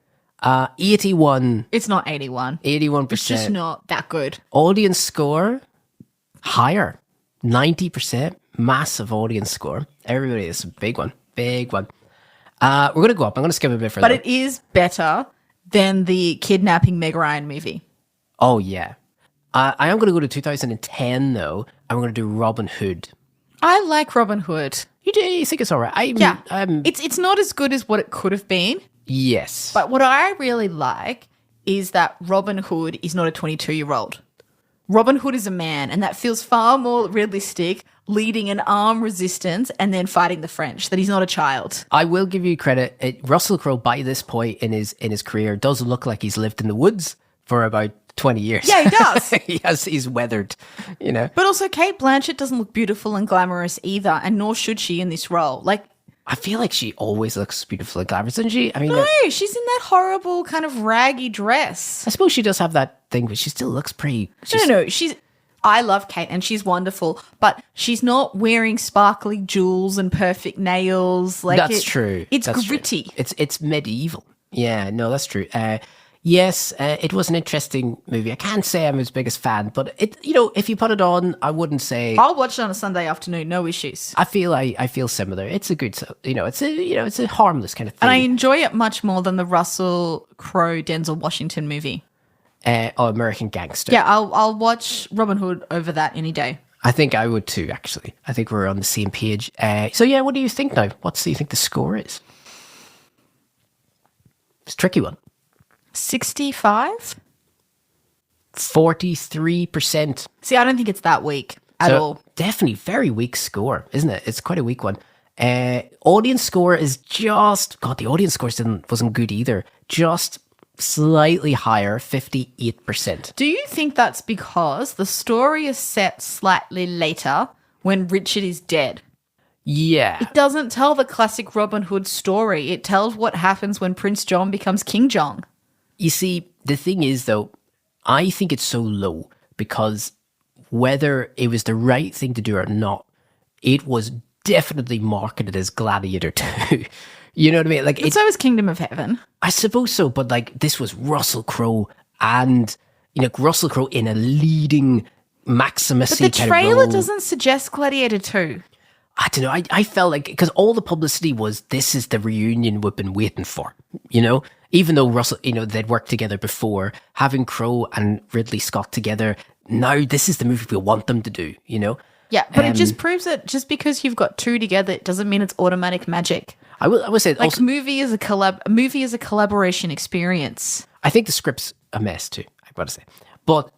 81. It's not 81. 81%. It's just not that good. Audience score, higher. 90%. Massive audience score. Everybody, it's a big one. Big one. We're going to go up. I'm going to skip a bit further. But it is better than the kidnapping Meg Ryan movie. Oh, yeah. I am going to go to 2010, though. I'm going to do Robin Hood. I like Robin Hood. You do? You think it's all right? Yeah. It's not as good as what it could have been. Yes. But what I really like is that Robin Hood is not a 22-year-old. Robin Hood is a man, and that feels far more realistic, leading an armed resistance and then fighting the French, that he's not a child. I will give you credit. Russell Crowe, by this point in his career, does look like he's lived in the woods for about 20 years. Yeah, he does. He's weathered, But also Kate Blanchett doesn't look beautiful and glamorous either, and nor should she in this role. I feel like she always looks beautiful and glamorous, doesn't she? I mean, no, she's in that horrible kind of raggy dress. I suppose she does have that thing, but she still looks pretty. No. I love Kate and she's wonderful, but she's not wearing sparkly jewels and perfect nails. That's true. It's That's gritty. True. It's medieval. Yeah, no, that's true. Yes, it was an interesting movie. I can't say I'm his biggest fan, but if you put it on, I wouldn't say. I'll watch it on a Sunday afternoon, no issues. I feel similar. It's a good, it's a harmless kind of thing. And I enjoy it much more than the Russell Crowe Denzel Washington movie. American Gangster. Yeah, I'll watch Robin Hood over that any day. I think I would too. Actually, I think we're on the same page. So yeah, what do you think now? What do you think the score is? It's a tricky one. 65? 43%. See, I don't think it's that weak at all. Definitely very weak score, isn't it? It's quite a weak one. Audience score is just... God, the audience score wasn't good either. Just slightly higher, 58%. Do you think that's because the story is set slightly later when Richard is dead? Yeah. It doesn't tell the classic Robin Hood story. It tells what happens when Prince John becomes King John. You see, the thing is, though, I think it's so low because whether it was the right thing to do or not, it was definitely marketed as Gladiator 2. You know what I mean? Like, But so is Kingdom of Heaven. I suppose so, but like this was Russell Crowe and Russell Crowe in a leading Maximus. But the trailer doesn't suggest Gladiator 2. I don't know. I felt like because all the publicity was this is the reunion we've been waiting for. Even though Russell, they'd worked together before, having Crowe and Ridley Scott together. Now this is the movie we want them to do. Yeah, but it just proves that just because you've got two together, it doesn't mean it's automatic magic. I will say like also, movie is a collaboration experience. I think the script's a mess too. I've got to say, but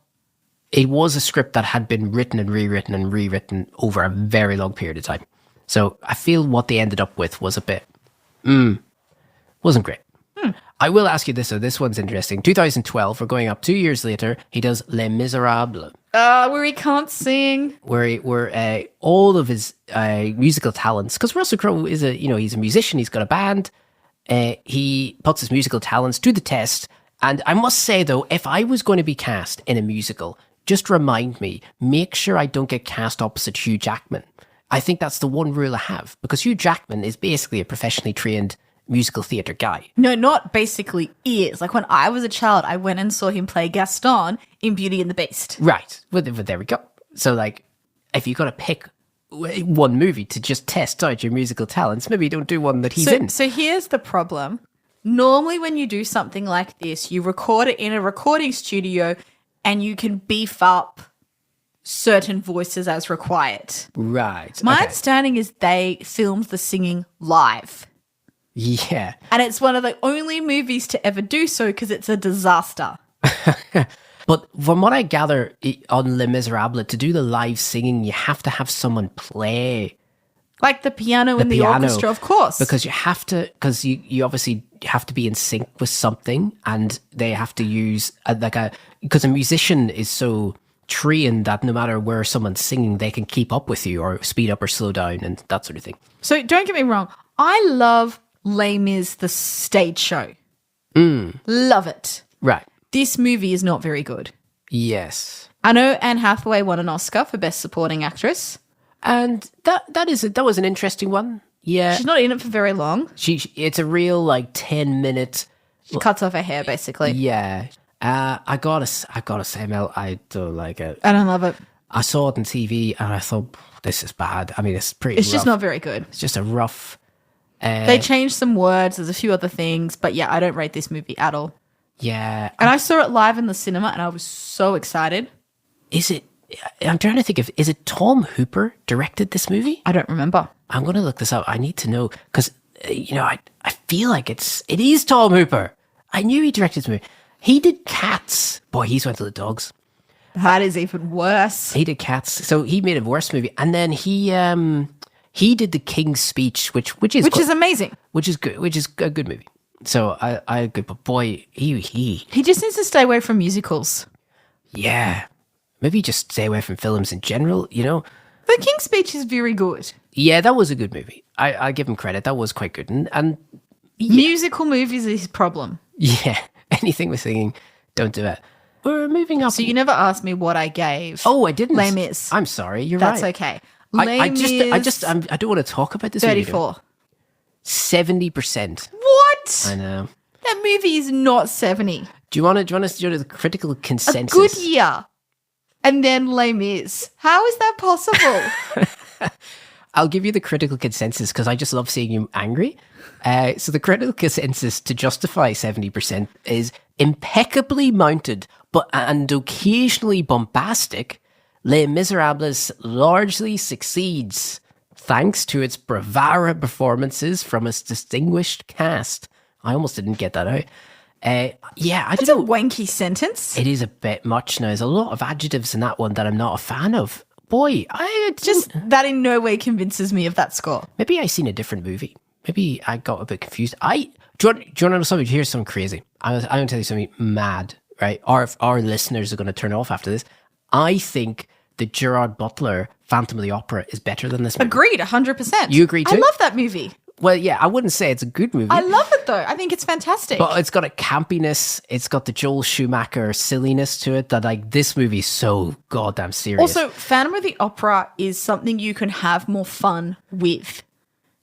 it was a script that had been written and rewritten over a very long period of time. So I feel what they ended up with was a bit, wasn't great. I will ask you this, though. This one's interesting. 2012, we're going up 2 years later. He does Les Miserables. Where he can't sing. Where all of his musical talents, because Russell Crowe is he's a musician, he's got a band. He puts his musical talents to the test. And I must say, though, if I was going to be cast in a musical, just remind me, make sure I don't get cast opposite Hugh Jackman. I think that's the one rule I have, because Hugh Jackman is basically a professionally trained musical theatre guy. No, not basically is. Like when I was a child, I went and saw him play Gaston in Beauty and the Beast. Right. Well, there we go. So like, if you've got to pick one movie to just test out your musical talents, maybe don't do one that he's in. So here's the problem. Normally when you do something like this, you record it in a recording studio and you can beef up certain voices as required. Right. My understanding is they filmed the singing live. Yeah. And it's one of the only movies to ever do so because it's a disaster. But from what I gather on Les Miserables, to do the live singing, you have to have someone play. Like the piano in the orchestra, of course. Because you obviously have to be in sync with something, and they have to use because a musician is so trained that no matter where someone's singing, they can keep up with you or speed up or slow down and that sort of thing. So don't get me wrong. I love Les Mis, the stage show. Love it. Right. This movie is not very good. Yes. I know Anne Hathaway won an Oscar for Best Supporting Actress. And that was an interesting one. Yeah. She's not in it for very long. It's a real 10-minute. She cuts off her hair basically. Yeah. I gotta say, Mel, I don't like it. I don't love it. I saw it on TV and I thought, this is bad. I mean, it's pretty It's rough. just not very good. It's just a rough. They changed some words. There's a few other things. But yeah, I don't rate this movie at all. Yeah. And I saw it live in the cinema and I was so excited. I'm trying to think is it Tom Hooper directed this movie? I don't remember. I'm going to look this up. I need to know because, I feel like it is Tom Hooper. I knew he directed this movie. He did Cats. Boy, he's went to the dogs. That is even worse. He did Cats. So he made a worse movie. And then he did The King's Speech, which is amazing. Which is good. Which is a good movie. So I agree. But boy, he just needs to stay away from musicals. Yeah. Maybe just stay away from films in general, The King's Speech is very good. Yeah, that was a good movie. I give him credit. That was quite good. And yeah. Musical movies is his problem. Yeah. Anything with singing, don't do it. We're moving up. So you never asked me what I gave. Oh, I didn't. Les Mis. I'm sorry. You're That's right. okay. I don't want to talk about this. 34. 70%. What? I know. That movie is not 70. Do you want to do the critical consensus? A good year. And then Les Mis. How is that possible? I'll give you the critical consensus because I just love seeing you angry. So the critical consensus to justify 70% is impeccably mounted and occasionally bombastic. Les Miserables largely succeeds thanks to its bravura performances from its distinguished cast. I almost didn't get that out. I That's don't know. a wanky sentence. It is a bit much now. There's a lot of adjectives in that one that I'm not a fan of. Boy, That in no way convinces me of that score. maybe I seen a different movie. Maybe I got a bit confused. Do you want to know something? Here's something crazy. I'm going to tell you something mad, right? Our listeners are going to turn off after this. I think the Gerard Butler Phantom of the Opera is better than this movie. Agreed, 100%. You agree too? I love that movie. Well, yeah, I wouldn't say it's a good movie. I love it though. I think it's fantastic. But it's got a campiness. It's got the Joel Schumacher silliness to it that this movie's so goddamn serious. Also, Phantom of the Opera is something you can have more fun with.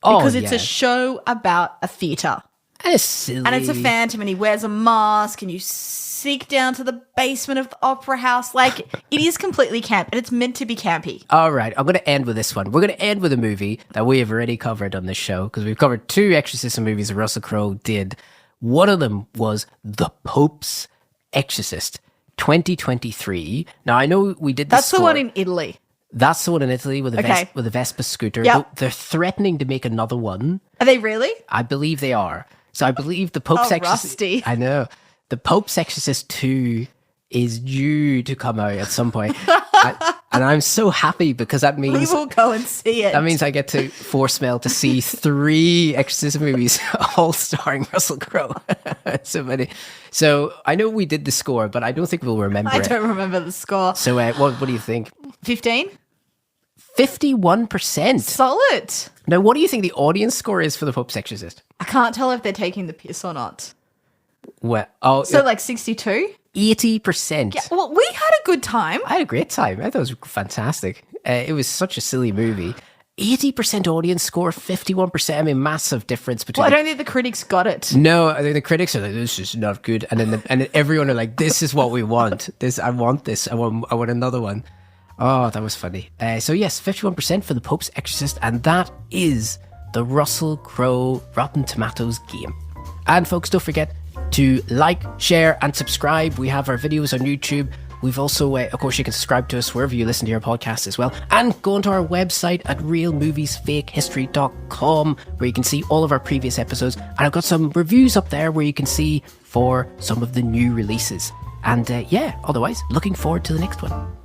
because it's yeah. a show about a theatre. It's silly. And it's a phantom, and he wears a mask, and you sneak down to the basement of the opera house. Like, it is completely camp, and it's meant to be campy. All right, I'm going to end with this one. We're going to end with a movie that we have already covered on this show, because we've covered 2 exorcism movies that Russell Crowe did. One of them was The Pope's Exorcist, 2023. Now, I know we did That's score. the one in Italy. That's the one in Italy with a, with a Vespa scooter. Yep. They're threatening to make another one. Are they really? I believe they are. So I believe The Pope's Exorcist... Rusty. I know. The Pope's Exorcist 2 is due to come out at some point. And I'm so happy because that means... We will go and see it. That means I get to force Mel to see 3 exorcism movies, all starring Russell Crowe. So many. So I know we did the score, but I don't think we'll remember I it. don't remember the score. So what do you think? 15? 51%. Solid. Now, what do you think the audience score is for The Pope's Exorcist? I can't tell if they're taking the piss or not. Well, So like 62? 80%. Yeah, well, we had a good time. I had a great time. I thought it was fantastic. It was such a silly movie. 80% audience score, 51%. I mean, massive difference between... Well, I don't think the critics got it. No, I think the critics are like, this is not good. And then everyone are like, this is what we want. I want this. I want another one. Oh, that was funny. So yes, 51% for The Pope's Exorcist. And that is the Russell Crowe Rotten Tomatoes game. And folks, don't forget to like, share, and subscribe. We have our videos on YouTube. We've also, of course, you can subscribe to us wherever you listen to your podcasts as well. And go onto our website at realmoviesfakehistory.com, where you can see all of our previous episodes. And I've got some reviews up there where you can see for some of the new releases. And yeah, otherwise, looking forward to the next one.